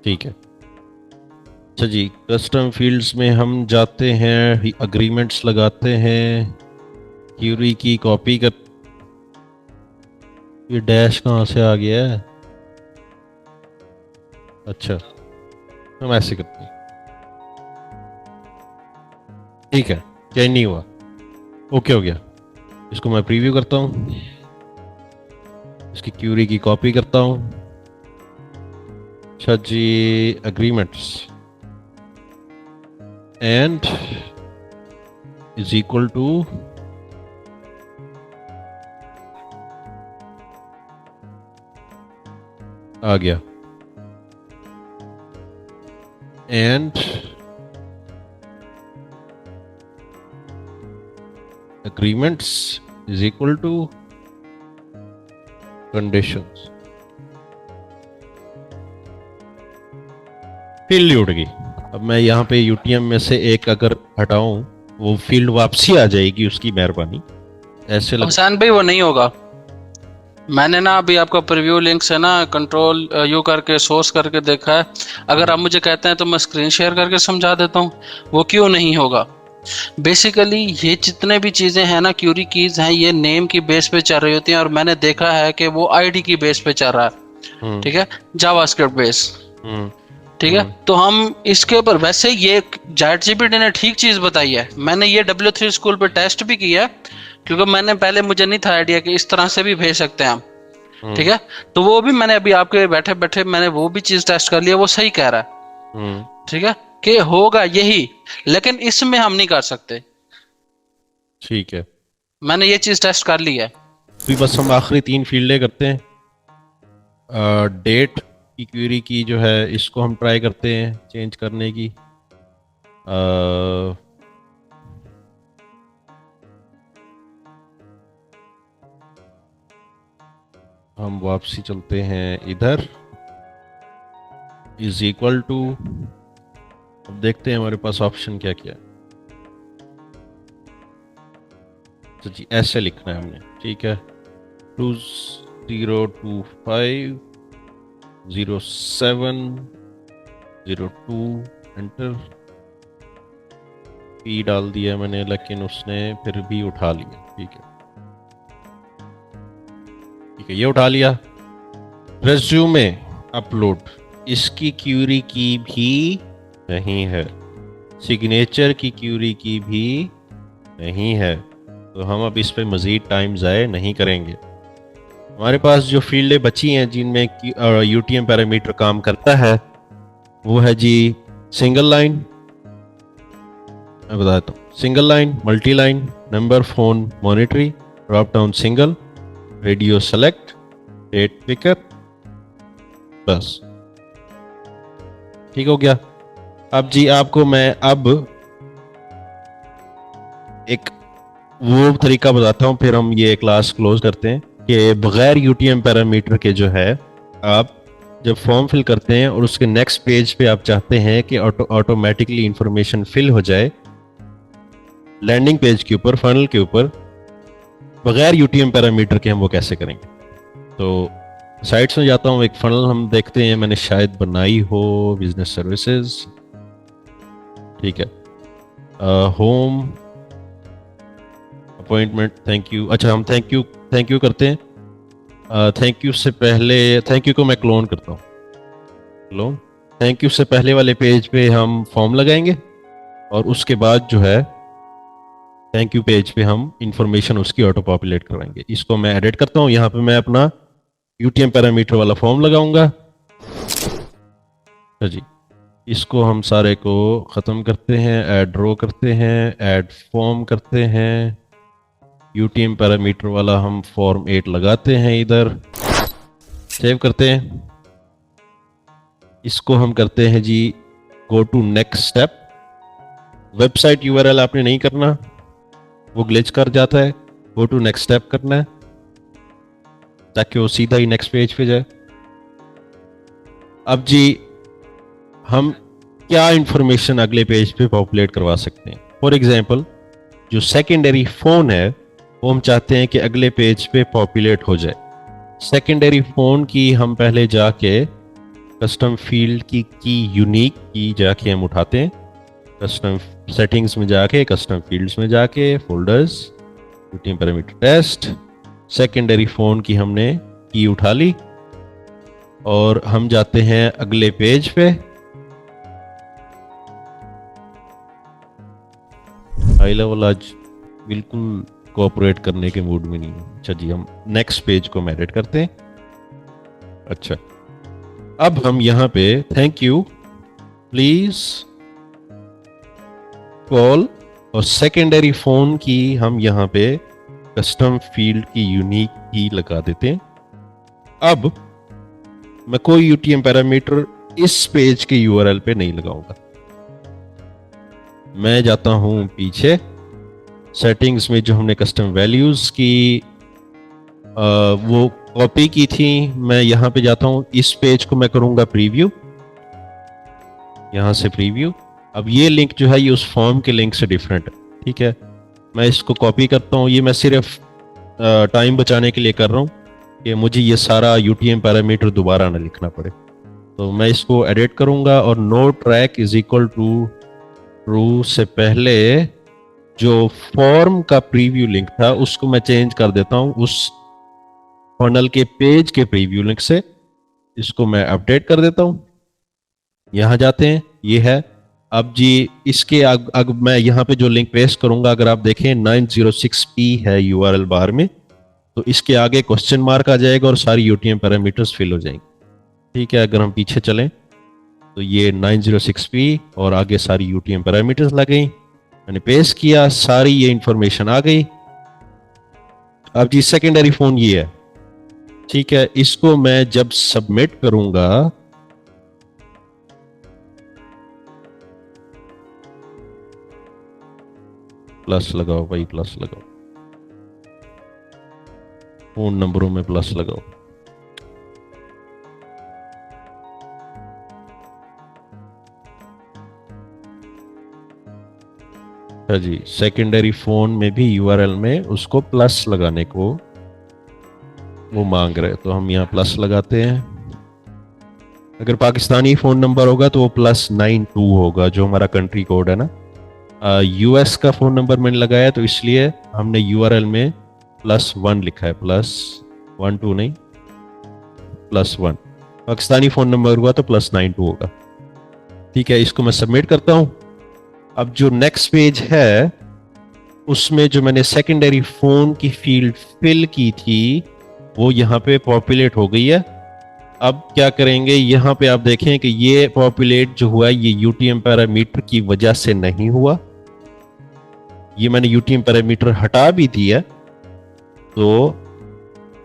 ठीक है। अच्छा जी, कस्टम फील्ड्स में हम जाते हैं, अग्रीमेंट्स लगाते हैं, क्यूरी की कॉपी कर। ये डैश कहाँ से आ गया है? अच्छा, हम ऐसे करते हैं। ठीक है, चेंज नहीं हुआ, ओके हो गया। इसको मैं प्रीव्यू करता हूँ, इसकी क्यूरी की कॉपी करता हूँ. अच्छा जी, agreements and is equal to आ गया, and agreements is equal to conditions. Field उड़ गई. अब मैं यहाँ पे यूटीएम में से एक अगर हटाऊं, वो फील्ड वापसी आ जाएगी, उसकी मेहरबानी. ऐसे हुसैन भाई वो नहीं होगा. मैंने ना अभी आपका प्रीव्यू लिंक से ना कंट्रोल यू करके सोर्स करके देखा है. अगर आप मुझे कहते हैं तो मैं स्क्रीन शेयर करके समझा देता हूँ वो क्यों नहीं होगा. बेसिकली ये जितने भी चीज़ें हैं ना, क्यूरी कीज हैं, ये नेम की बेस पे चल रही होती हैं, और मैंने देखा है कि वो आईडी की बेस पे चल रहा है. ठीक है, जावास्क्रिप्ट बेस. ठीक है, तो हम इसके ऊपर वैसे ये चैटजीपीटी ने ठीक चीज़ बताई है. मैंने ये W3 स्कूल पे टेस्ट भी किया है, क्योंकि मैंने पहले मुझे नहीं था आइडिया कि इस तरह से भी भेज सकते हैं हम. ठीक है, तो वो भी मैंने अभी आपके बैठे बैठे मैंने वो भी चीज़ टेस्ट कर लिया, वो सही कह रहा है. ठीक है, कि होगा यही, लेकिन इसमें हम नहीं कर सकते. ठीक है, मैंने ये चीज टेस्ट कर ली है. तो बस हम आखिरी 3 फील्डें करते हैं. डेट की क्वेरी की जो है, इसको हम ट्राई करते हैं चेंज करने की. हम वापसी चलते हैं इधर, इज इक्वल टू, अब देखते हैं हमारे पास ऑप्शन क्या क्या है. तो जी ऐसे लिखना है हमने. ठीक है, 20250702 एंटर. पी डाल दिया मैंने, लेकिन उसने फिर भी उठा लिया. ठीक है, ठीक है, ये उठा लिया. रेज्यूमे अपलोड, इसकी क्यूरी की भी नहीं है, सिग्नेचर की क्यूरी की भी नहीं है, तो हम अब इस पे मज़ीद टाइम ज़ाय नहीं करेंगे. हमारे पास जो फील्डें बची हैं जिनमें यूटीएम पैरामीटर काम करता है, वो है जी सिंगल लाइन. मैं बताता हूँ, single line, multi line, number, phone, monetary, drop down single, radio select, date picker, बस. ठीक हो गया. अब जी आपको मैं अब एक वो तरीका बताता हूँ, फिर हम ये क्लास क्लोज करते हैं. कि बगैर यूटीएम पैरामीटर के जो है, आप जब फॉर्म फिल करते हैं और उसके नेक्स्ट पेज पे आप चाहते हैं कि ऑटोमेटिकली इंफॉर्मेशन फिल हो जाए लैंडिंग पेज के ऊपर, फनल के ऊपर, बगैर यूटीएम पैरामीटर के हम वो कैसे करेंगे. तो साइट्स में जाता हूँ, एक फनल हम देखते हैं, मैंने शायद बनाई हो, बिजनेस सर्विसेज. ठीक है, होम, अपॉइंटमेंट, थैंक यू. अच्छा, हम थैंक यू करते हैं. थैंक यू से पहले, थैंक यू को मैं क्लोन करता हूँ. क्लोन, थैंक यू से पहले वाले पेज पे हम फॉर्म लगाएंगे, और उसके बाद जो है थैंक यू पेज पे हम इंफॉर्मेशन उसकी ऑटो पॉपुलेट करवाएंगे. इसको मैं एडिट करता हूँ. यहाँ पे मैं अपना यूटीएम पैरामीटर वाला फॉर्म लगाऊंगा. जी, इसको हम सारे को ख़त्म करते हैं, ऐड रो करते हैं, ऐड फॉर्म करते हैं, यूटीएम पैरामीटर वाला हम फॉर्म 8 लगाते हैं, इधर सेव करते हैं. इसको हम करते हैं जी go to next step. Website URL आपने नहीं करना, वो ग्लिच कर जाता है. गो टू नेक्स्ट स्टेप करना है ताकि वो सीधा ही नेक्स्ट पेज पे जाए. अब जी हम क्या इंफॉर्मेशन अगले पेज पे पॉपुलेट करवा सकते हैं. फॉर एग्जांपल, जो सेकेंडरी फोन है वो हम चाहते हैं कि अगले पेज पे पॉपुलेट हो जाए. सेकेंडरी फोन की हम पहले जाके कस्टम फील्ड की यूनिक की जाके हम उठाते हैं. कस्टम सेटिंग्स में जाके, कस्टम फील्ड्स में जाके, folders, UTM parameter test, secondary phone की हमने की उठा ली, और हम जाते हैं अगले पेज पे. हाई लेवल आज बिल्कुल कोऑपरेट करने के मूड में नहीं है. अच्छा जी, हम नेक्स्ट पेज को एडिट करते हैं. अच्छा, अब हम यहाँ पे थैंक यू प्लीज कॉल और सेकेंडरी फोन की हम यहाँ पे कस्टम फील्ड की यूनिक की लगा देते हैं. अब मैं कोई यूटीएम पैरामीटर इस पेज के यूआरएल पे नहीं लगाऊंगा. मैं जाता हूं पीछे सेटिंग्स में, जो हमने कस्टम वैल्यूज की वो कॉपी की थी, मैं यहां पे जाता हूं. इस पेज को मैं करूंगा प्रीव्यू, यहां से प्रीव्यू. अब ये लिंक जो है ये उस फॉर्म के लिंक से डिफरेंट है. ठीक है, मैं इसको कॉपी करता हूं. ये मैं सिर्फ टाइम बचाने के लिए कर रहा हूं कि मुझे ये सारा यूटीएम पैरामीटर दोबारा ना लिखना पड़े. तो मैं इसको एडिट करूंगा और no track is equal to true से पहले जो फॉर्म का प्रीव्यू लिंक था उसको मैं चेंज कर देता हूं उस फनल के पेज के प्रीव्यू लिंक से. इसको मैं अपडेट कर देता हूं. यहां जाते हैं, ये है. अब जी इसके अग मैं यहां पे जो लिंक पेस्ट करूंगा, अगर आप देखें 906p है यूआरएल बार में, तो इसके आगे क्वेश्चन मार्क आ जाएगा और सारी यूटीएम पैरामीटर्स फिल हो जाएंगे. ठीक है, अगर हम पीछे चलें तो ये 906p और आगे सारी यूटीएम पैरामीटर्स लग गई. मैंने पेस्ट किया, सारी ये इंफॉर्मेशन आ गई. अब जी सेकेंडरी फोन ये है. ठीक है, इसको मैं जब सबमिट करूंगा प्लस लगाओ भाई, प्लस लगाओ, फोन नंबरों में प्लस लगाओ. अच्छा जी, सेकेंडरी फोन में भी यूआरएल में उसको प्लस लगाने को वो मांग रहे, तो हम यहाँ प्लस लगाते हैं. अगर पाकिस्तानी फोन नंबर होगा तो वो +92 होगा, जो हमारा कंट्री कोड है ना. यूएस का फोन नंबर मैंने लगाया तो इसलिए हमने यूआरएल में +1 लिखा है, +12 नहीं, +1. पाकिस्तानी फोन नंबर हुआ तो +92 होगा. ठीक है, इसको मैं सबमिट करता हूं. अब जो नेक्स्ट पेज है उसमें जो मैंने सेकेंडरी फोन की फील्ड फिल की थी वो यहाँ पे पॉपुलेट हो गई है. अब क्या करेंगे, यहाँ पे आप देखें कि ये पॉपुलेट जो हुआ ये यूटीएम पैरामीटर की वजह से नहीं हुआ. ये मैंने यूटीएम पैरामीटर हटा भी दिया तो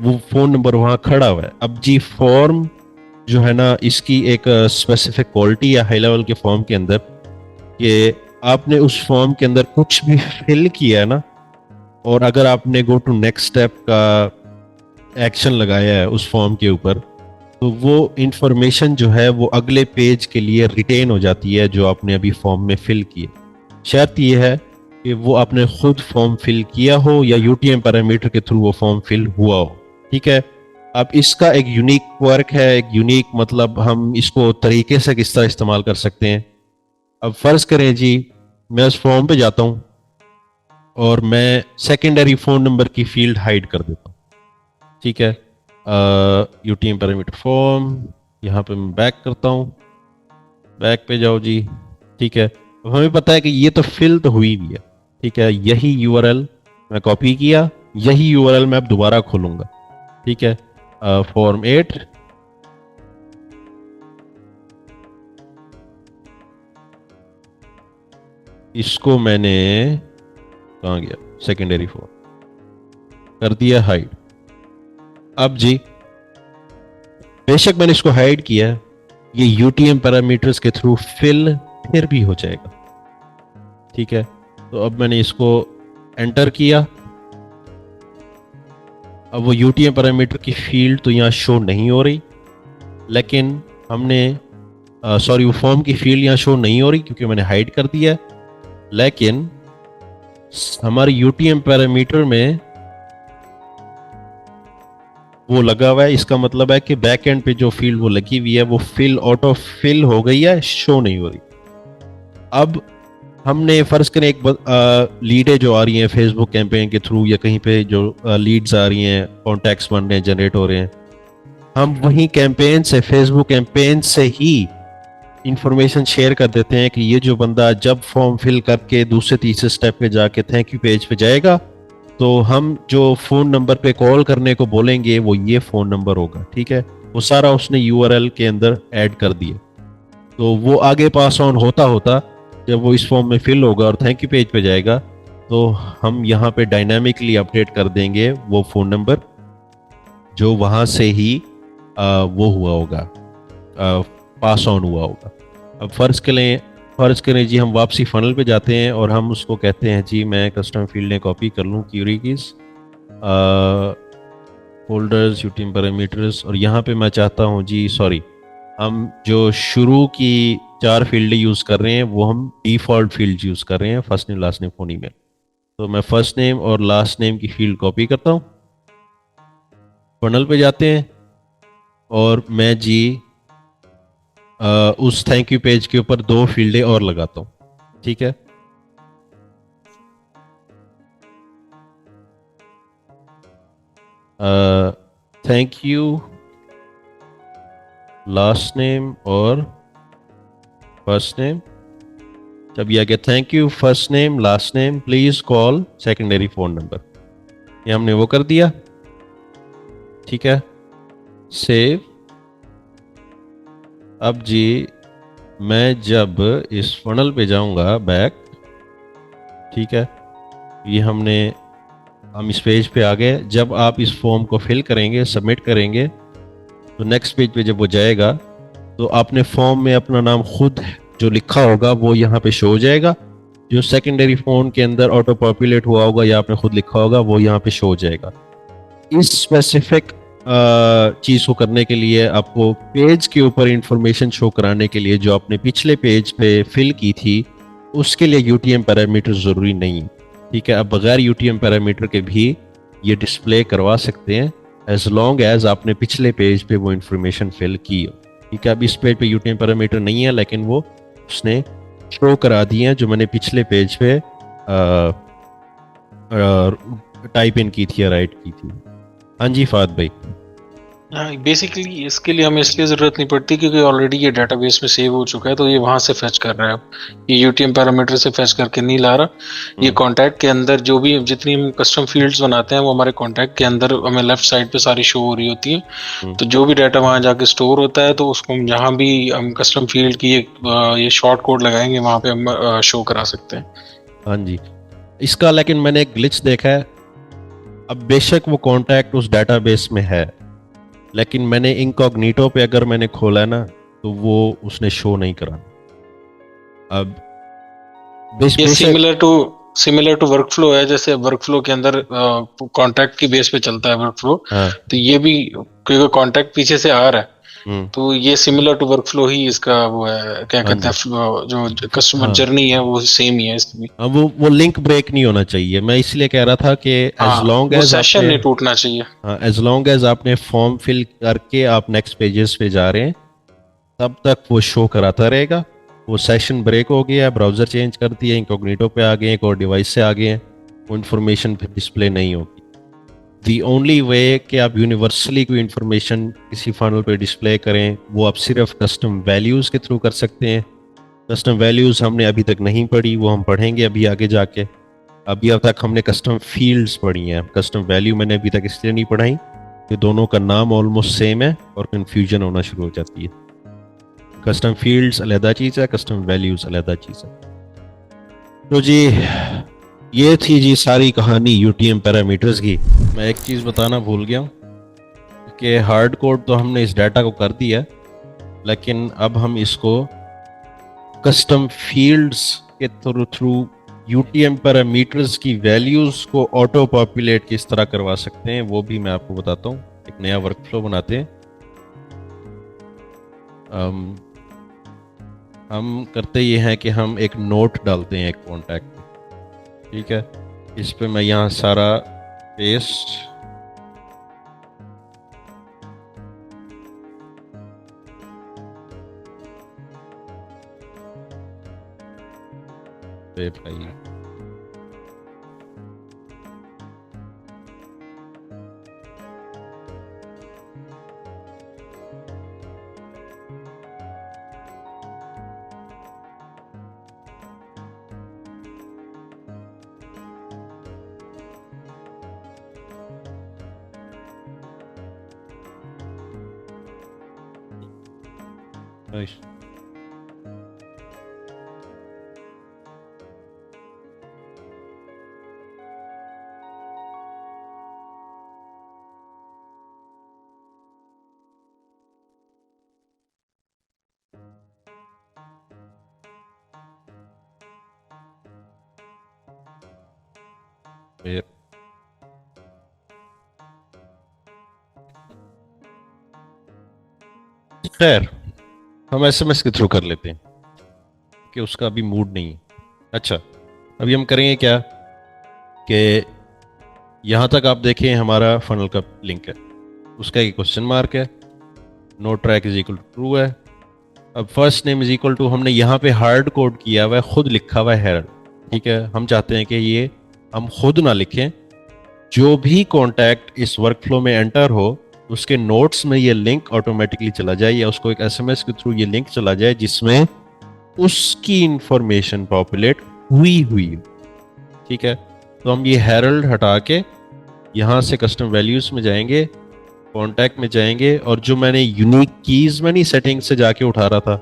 वो फोन नंबर वहां खड़ा हुआ है. अब जी फॉर्म जो है ना, इसकी एक स्पेसिफिक क्वालिटी है हाई लेवल के फॉर्म के अंदर कि आपने उस फॉर्म के अंदर कुछ भी फिल किया है ना, और अगर आपने गो टू नेक्स्ट स्टेप का एक्शन लगाया है उस फॉर्म के ऊपर, तो वो इंफॉर्मेशन जो है वो अगले पेज के लिए रिटेन हो जाती है जो आपने अभी फॉर्म में फिल किए. शर्त ये है कि वो आपने खुद फॉर्म फिल किया हो या यूटीएम पैरामीटर के थ्रू वो फॉर्म फिल हुआ हो. ठीक है, अब इसका एक यूनिक वर्क है, एक यूनिक मतलब हम इसको तरीके से किस तरह इस्तेमाल कर सकते हैं. अब फर्ज करें जी मैं उस फॉर्म पे जाता हूं और मैं सेकेंडरी फोन नंबर की फील्ड हाइड कर देता हूं. ठीक है, यूटीएम पैरामीटर फॉर्म, यहाँ पे मैं बैक करता हूं. बैक पे जाओ जी. ठीक है, अब हमें पता है कि ये तो फिल तो हुई भी है. ठीक है, यही यूआरएल मैं कॉपी किया, यही यूआरएल मैं अब दोबारा खोलूंगा. ठीक है, फॉर्म 8, इसको मैंने कहाँ गया, सेकेंडरी फॉर्म कर दिया हाइड. अब जी बेशक मैंने इसको हाइड किया, ये यूटीएम पैरामीटर्स के थ्रू फिल फिर भी हो जाएगा. ठीक है, तो अब मैंने इसको एंटर किया. अब वो यूटीएम पैरामीटर की फील्ड तो यहाँ शो नहीं हो रही, लेकिन हमने सॉरी वो फॉर्म की फील्ड यहाँ शो नहीं हो रही क्योंकि मैंने हाइड कर दिया. लेकिन हमारे यूटीएम पैरामीटर में वो लगा हुआ है. इसका मतलब है कि बैक एंड पे जो फील्ड वो लगी हुई है वो फिल ऑटो फिल हो गई है, शो नहीं हो रही. अब हमने फर्ज करें एक लीडें जो आ रही हैं फेसबुक कैंपेन के थ्रू या कहीं पे जो लीड्स आ रही हैं, कॉन्टैक्ट्स बन रहे हैं, जनरेट हो रहे हैं, हम वही कैंपेन से, फेसबुक कैंपेन से ही इंफॉर्मेशन शेयर कर देते हैं कि ये जो बंदा जब फॉर्म फिल करके दूसरे तीसरे स्टेप पे जाके थैंक यू पेज पे जाएगा तो हम जो फ़ोन नंबर पे कॉल करने को बोलेंगे वो ये फ़ोन नंबर होगा. ठीक है, वो सारा उसने URL के अंदर ऐड कर दिया। तो वो आगे पास ऑन होता होता जब वो इस फॉर्म में फिल होगा और थैंक यू पेज पे जाएगा, तो हम यहाँ पे डायनामिकली अपडेट कर देंगे वो फ़ोन नंबर जो वहाँ से ही वो हुआ होगा, पास ऑन हुआ होगा। अब फ़र्ज़ करें जी हम वापसी फनल पे जाते हैं और हम उसको कहते हैं जी मैं कस्टम फील्ड ने कॉपी कर लूँ query keys, folders, UTM parameters, और यहाँ पे मैं चाहता हूँ जी सॉरी, हम जो शुरू की 4 फील्ड यूज़ कर रहे हैं वो हम डिफ़ॉल्ट फील्ड यूज़ कर रहे हैं, first name last name phone email. तो मैं फर्स्ट नेम और लास्ट नेम की फील्ड कॉपी करता हूँ, फनल पे जाते हैं और मैं जी उस थैंक यू पेज के ऊपर 2 फील्डें और लगाता हूँ। ठीक है, थैंक यू लास्ट नेम और फर्स्ट नेम। जब ये आ गया thank you first name last name please call secondary phone number, ये हमने वो कर दिया। ठीक है, सेव। अब जी मैं जब इस फनल पे जाऊंगा बैक, ठीक है, ये हम इस पेज पे आ गए। जब आप इस फॉर्म को फिल करेंगे, सबमिट करेंगे, तो नेक्स्ट पेज पे जब वो जाएगा तो आपने फॉर्म में अपना नाम खुद जो लिखा होगा वो यहाँ पे शो हो जाएगा। जो सेकेंडरी फोन के अंदर ऑटो पॉपुलेट हुआ होगा या आपने खुद लिखा होगा वो यहाँ पे शो हो जाएगा। इस स्पेसिफिक चीज़ को करने के लिए आपको पेज के ऊपर इंफॉर्मेशन शो कराने के लिए जो आपने पिछले पेज पे फिल की थी उसके लिए UTM पैरामीटर ज़रूरी नहीं है। ठीक है, अब बगैर UTM पैरामीटर के भी ये डिस्प्ले करवा सकते हैं एज लॉन्ग एज आपने पिछले पेज पे वो इंफॉर्मेशन फिल की हो। ठीक है, अब इस पेज पे UTM पैरामीटर नहीं है लेकिन वो उसने शो करा दिए हैं जो मैंने पिछले पेज पे टाइप इन की थी या राइट की थी। हाँ जी फाद भाई। हाँ, बेसिकली इसके लिए हमें इसलिए जरूरत नहीं पड़ती क्योंकि ऑलरेडी ये डेटाबेस में सेव हो चुका है, तो ये वहां से फेच कर रहा है। ये UTM पैरामीटर से फेच करके नहीं ला रहा। ये कॉन्टैक्ट के अंदर जो भी जितनी हम कस्टम फील्ड्स बनाते हैं वो हमारे कॉन्टैक्ट के अंदर हमें लेफ्ट साइड पे सारी शो हो रही होती है। तो जो भी डाटा वहां जाके स्टोर होता है तो उसको हम जहाँ भी हम कस्टम फील्ड की ये शॉर्ट कोड लगाएंगे वहां पे हम शो करा सकते हैं। हाँ जी, इसका लेकिन मैंने एक ग्लिच देखा है। अब बेशक वो कॉन्टैक्ट उस डेटाबेस में है लेकिन मैंने इनकॉग्निटो पे अगर मैंने खोला ना तो वो उसने शो नहीं करा। अब ये सिमिलर टू वर्कफ्लो है, जैसे वर्कफ्लो के अंदर कॉन्टैक्ट की बेस पे चलता है वर्कफ्लो। हाँ, तो ये भी क्योंकि कॉन्टैक्ट पीछे से आ रहा है तो ये सिमिलर टू वर्कफ्लो ही इसका वो है, क्या हाँ कहते हैं, जो कस्टमर हाँ जर्नी है वो सेम ही है इसकी भी। हाँ, वो लिंक ब्रेक नहीं होना चाहिए। मैं इसलिए कह रहा था कि एज हाँ, लॉन्ग वो एज सेशन आपने नहीं टूटना चाहिए। एज लॉन्ग एज आपने फॉर्म फिल करके आप नेक्स्ट पेजेस पे जा रहे हैं तब तक वो शो कराता रहेगा। वो सेशन ब्रेक हो गया, ब्राउज़र चेंज कर दिया, इनकॉग्निटो पे आ गए, एक और डिवाइस से आ गए हैं, वो इन्फॉर्मेशन फिर डिस्प्ले नहीं होगी। दी ओनली वे कि आप यूनिवर्सली कोई इन्फॉर्मेशन किसी फनल पे डिस्प्ले करें वो आप सिर्फ कस्टम वैल्यूज़ के थ्रू कर सकते हैं। कस्टम वैल्यूज़ हमने अभी तक नहीं पढ़ी, वो हम पढ़ेंगे अभी आगे जाके। अभी अब तक हमने कस्टम फील्ड्स पढ़ी हैं, कस्टम वैल्यू मैंने अभी तक इसलिए नहीं पढ़ाई कि दोनों का नाम ऑलमोस्ट सेम है और कन्फ्यूजन होना शुरू हो जाती है। कस्टम फील्ड्स अलहदा चीज़ है, कस्टम वैल्यूज़ अलहदा चीज़ है। तो जी ये थी जी सारी कहानी UTM पैरामीटर्स की। मैं एक चीज़ बताना भूल गया हूँ कि हार्ड कोड तो हमने इस डाटा को कर दिया लेकिन अब हम इसको कस्टम फील्ड्स के थ्रू UTM पैरामीटर्स की वैल्यूज़ को ऑटो पॉपुलेट किस तरह करवा सकते हैं वो भी मैं आपको बताता हूँ। एक नया वर्कफ्लो बनाते हैं। हम करते ये हैं कि हम एक नोट डालते हैं एक कॉन्टैक्ट पे। ठीक है, इस पे मैं यहाँ सारा पेस्ट पे भाई Nice. Yeah. खैर हम एसएमएस के थ्रू कर लेते हैं कि उसका अभी मूड नहीं है। अच्छा, अभी हम करेंगे क्या कि यहाँ तक आप देखें हमारा फनल का लिंक है, उसका एक क्वेश्चन मार्क है, no track is equal to true है। अब first name is equal to हमने यहाँ पे हार्ड कोड किया हुआ है, खुद लिखा हुआ है हेरल्ड, ठीक है। हम चाहते हैं कि ये हम खुद ना लिखें, जो भी कॉन्टैक्ट इस वर्कफ्लो में एंटर हो उसके नोट्स में ये लिंक ऑटोमेटिकली चला जाए, या उसको एक एसएमएस के थ्रू ये लिंक चला जाए जिसमें उसकी इंफॉर्मेशन पॉपुलेट हुई हुई, ठीक है। तो हम ये हेरल्ड हटा के यहाँ से कस्टम वैल्यूज में जाएंगे, कॉन्टैक्ट में जाएंगे, और जो मैंने यूनिक कीज में नहीं सेटिंग से जाके उठा रहा था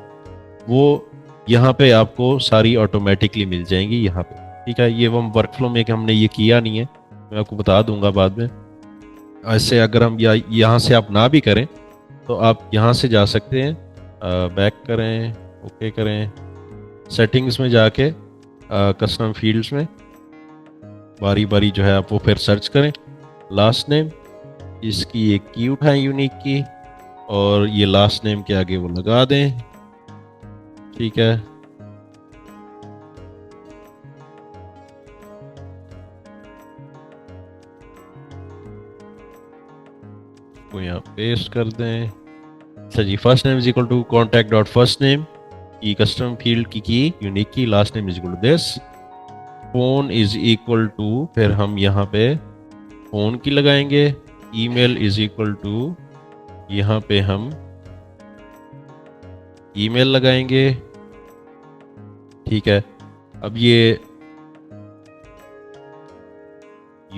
वो यहाँ पे आपको सारी ऑटोमेटिकली मिल जाएंगी यहाँ पे, ठीक है। ये हम वर्कफ्लो में कि हमने ये किया नहीं है, मैं आपको बता दूंगा बाद में। ऐसे अगर हम यहाँ से आप ना भी करें तो आप यहाँ से जा सकते हैं, बैक करें, ओके करें, सेटिंग्स में जाके कस्टम फील्ड्स में बारी बारी जो है आप वो फिर सर्च करें लास्ट नेम, इसकी एक की उठाएं यूनिक की, और ये लास्ट नेम के आगे वो लगा दें, ठीक है। को यहाँ पेस्ट कर दें। अच्छा जी, first name is equal to contact dot first name की कस्टम फील्ड की यूनिक की, last name is equal to this, phone is equal to, फिर हम यहाँ पे फोन की लगाएंगे, ईमेल इज इक्वल टू, यहाँ पे हम ईमेल लगाएंगे, ठीक है। अब ये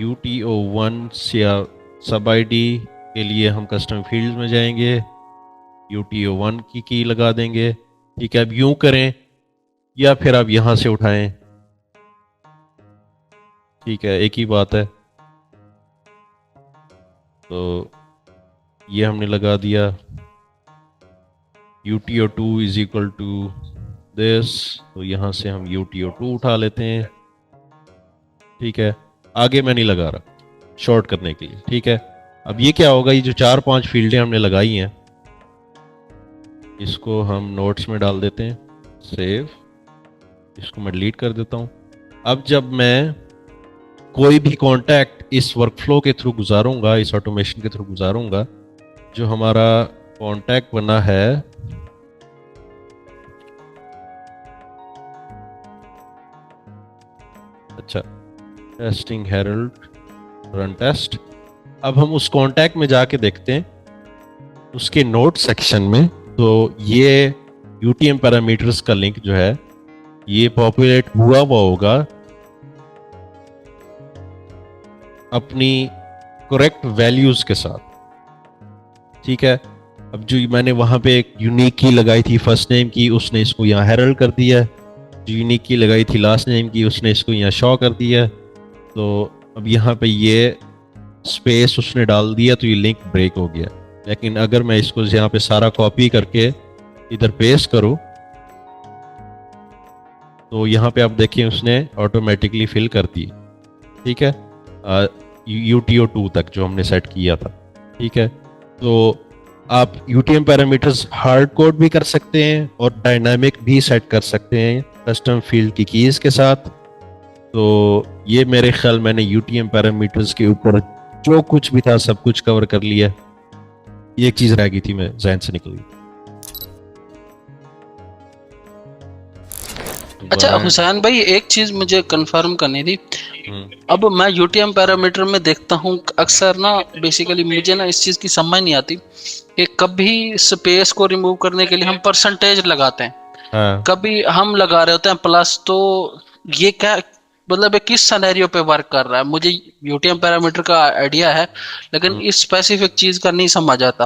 UTO1 या सब आईडी के लिए हम कस्टम फील्ड में जाएंगे, UTO1 की लगा देंगे, ठीक है। अब यूं करें या फिर आप यहां से उठाएं, ठीक है, एक ही बात है। तो ये हमने लगा दिया, UTO2 is equal to this, तो यहां से हम UTO2 उठा लेते हैं, ठीक है। आगे मैं नहीं लगा रहा शॉर्ट करने के लिए, ठीक है। अब ये क्या होगा, ये जो 4-5 फील्डें हमने लगाई हैं इसको हम नोट्स में डाल देते हैं, सेव, इसको मैं डिलीट कर देता हूं। अब जब मैं कोई भी कॉन्टैक्ट इस वर्कफ्लो के थ्रू गुजारूंगा, इस ऑटोमेशन के थ्रू गुजारूंगा, जो हमारा कॉन्टैक्ट बना है अच्छा टेस्टिंग हेरल्ड रन टेस्ट, अब हम उस कॉन्टैक्ट में जाके देखते हैं उसके नोट सेक्शन में, तो ये UTM पैरामीटर्स का लिंक जो है ये पॉपुलेट हुआ होगा अपनी करेक्ट वैल्यूज के साथ, ठीक है। अब जो मैंने वहां पे एक यूनिक की लगाई थी फर्स्ट नेम की, उसने इसको यहाँ हेरल्ड कर दिया है, जो यूनिक की लगाई थी लास्ट नेम की उसने इसको यहाँ शो कर दिया है। तो अब यहाँ पे ये स्पेस उसने डाल दिया तो ये लिंक ब्रेक हो गया। लेकिन अगर मैं इसको यहाँ पे सारा कॉपी करके इधर पेस्ट करूं तो यहाँ पे आप देखिए उसने ऑटोमेटिकली फिल कर दी, ठीक है, UTO2 तक जो हमने सेट किया था, ठीक है। तो आप UTM पैरामीटर्स हार्ड कोड भी कर सकते हैं और डायनामिक भी सेट कर सकते हैं कस्टम फील्ड की कीज के साथ। तो ये मेरे ख्याल मैंने UTM पैरामीटर्स के ऊपर जो कुछ भी था सब कुछ कवर कर लिया। ये एक चीज रह गई थी, मैं जहन से निकल गई। अच्छा हुसैन भाई, एक चीज मुझे कंफर्म करनी थी। अब मैं UTM पैरामीटर में देखता हूँ अक्सर ना, बेसिकली मुझे ना इस चीज की समझ नहीं आती कि कभी स्पेस को रिमूव करने के लिए हम परसेंटेज लगाते हैं, हाँ। कभी हम लगा रहे होते हैं प्लस। तो ये क्या मतलब है, किस सिनेरियो पे वर्क कर रहा है? मुझे UTM पैरामीटर का आइडिया है लेकिन इस स्पेसिफिक चीज का नहीं समझ आता।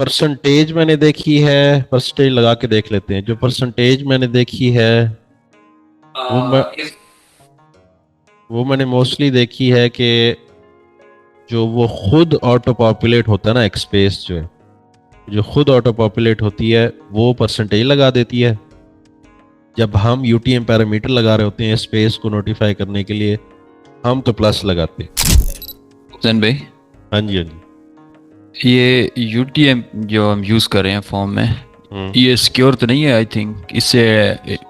परसेंटेज मैंने देखी है, परसेंटेज लगा के देख लेते हैं। जो परसेंटेज मैंने देखी है वो मैंने मोस्टली देखी है कि जो वो खुद ऑटो पॉपुलेट होता है ना, एक स्पेस जो खुद ऑटो पॉपुलेट होती है वो परसेंटेज लगा देती है। जब हम यूटीएम पैरामीटर लगा रहे होते हैं स्पेस को नोटिफाई करने के लिए, हम तो प्लस लगाते हैं। हुसैन भाई, हाँ जी, हाँ जी। ये यूटीएम जो हम यूज़ कर रहे हैं फॉर्म में, ये सिक्योर तो नहीं है? आई थिंक इससे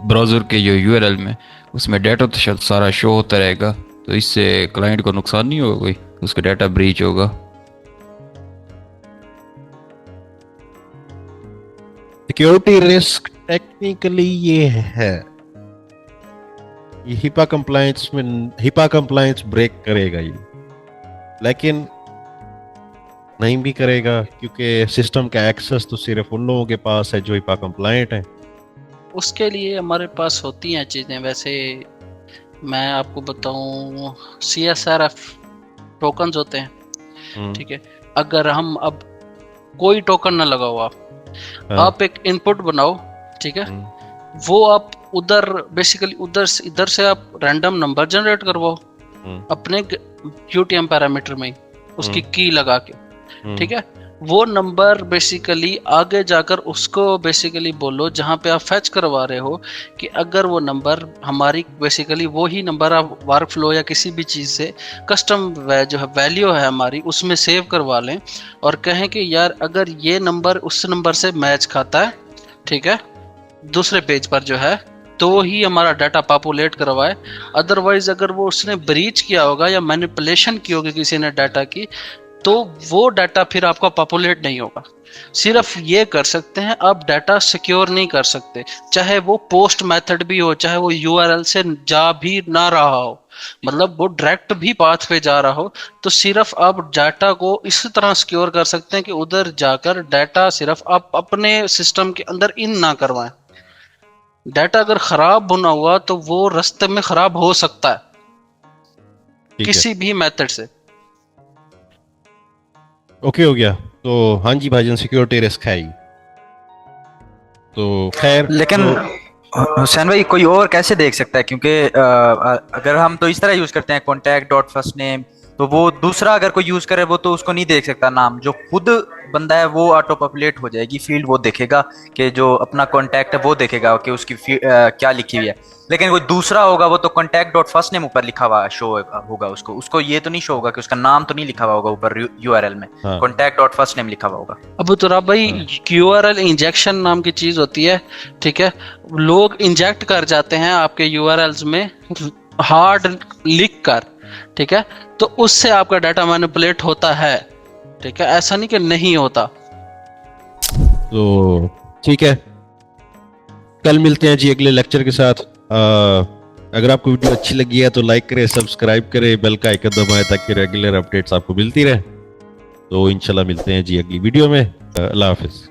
ब्राउज़र के जो यूआरएल में उसमें डाटा तो शायद सारा शो होता रहेगा, तो इससे क्लाइंट को नुकसान नहीं होगा, कोई उसका डाटा ब्रीच होगा? सिक्योरिटी रिस्क टेक्निकली ये है, ये हिपा कंप्लायंस ब्रेक करेगा ये, लेकिन नहीं भी करेगा क्योंकि सिस्टम का एक्सेस तो सिर्फ उन लोगों के पास है जो हिपा कंप्लायंट है। उसके लिए हमारे पास होती हैं चीज़ें। वैसे मैं आपको बताऊं, CSRF टोकन्स होते हैं, ठीक है। अगर हम अब कोई टोकन ना लगाओ, आप एक इनपुट बनाओ, ठीक है, वो आप उधर बेसिकली इधर से आप रैंडम नंबर जनरेट करवाओ अपने UTM पैरामीटर में उसकी की लगा के, ठीक है। वो नंबर बेसिकली आगे जाकर उसको बेसिकली बोलो जहाँ पे आप फैच करवा रहे हो कि अगर वो नंबर हमारी बेसिकली वो ही नंबर आप वर्क फ्लो या किसी भी चीज़ से कस्टम जो है वैल्यू है हमारी उसमें सेव करवा लें और कहें कि यार अगर ये नंबर उस नंबर से मैच खाता है, ठीक है, दूसरे पेज पर जो है, तो ही हमारा डाटा पॉपुलेट करवाए। अदरवाइज अगर वो उसने ब्रीच किया होगा या मैनिपुलेशन की होगी किसी ने डाटा की, तो वो डाटा फिर आपका पॉपुलेट नहीं होगा। सिर्फ ये कर सकते हैं, आप डाटा सिक्योर नहीं कर सकते, चाहे वो पोस्ट मेथड भी हो, चाहे वो यूआरएल से जा भी ना रहा हो, मतलब वो डायरेक्ट भी पाथ पे जा रहा हो, तो सिर्फ आप डाटा को इस तरह सिक्योर कर सकते हैं कि उधर जाकर डाटा सिर्फ आप अपने सिस्टम के अंदर इन ना करवाएं। डाटा अगर खराब होना हुआ तो वो रास्ते में खराब हो सकता है किसी भी मेथड से। ओके हो गया। तो हाँ जी भाईजान, सिक्योरिटी रिस्क है ही। तो खैर, लेकिन हुसैन भाई कोई और कैसे देख सकता है? क्योंकि अगर हम तो इस तरह यूज करते हैं कॉन्टैक्ट डॉट फर्स्ट नेम, तो वो दूसरा अगर कोई यूज करे वो तो उसको नहीं देख सकता नाम। जो खुद बंदा है वो ऑटो पॉपुलेट हो जाएगी फील्ड, वो देखेगा कि जो अपना कॉन्टैक्ट है वो देखेगा कि उसकी क्या लिखी हुई है। लेकिन कोई दूसरा होगा वो तो कॉन्टैक्ट डॉट फर्स्ट नेम ऊपर लिखा हुआ शो होगा, उसको ये तो नहीं शो होगा कि उसका नाम तो नहीं लिखा हुआ होगा ऊपर यूआरएल में, कॉन्टैक्ट डॉट फर्स्ट नेम लिखा हुआ होगा। अब तो भाई यूआरएल इंजेक्शन नाम की चीज होती है, ठीक है। लोग इंजेक्ट कर जाते हैं आपके यूआरएल्स में हार्ड लिख कर, ठीक है, तो उससे आपका डाटा मैनिपुलेट होता है, ठीक है, ऐसा नहीं कि नहीं होता। तो ठीक है, कल मिलते हैं जी अगले लेक्चर के साथ। अगर आपको वीडियो अच्छी लगी है तो लाइक करें, सब्सक्राइब करें, बेल का आइकन दबाएं ताकि रेगुलर अपडेट्स आपको मिलती रहे। तो इंशाल्लाह मिलते हैं जी अगली वीडियो में। अल्लाह हाफिज।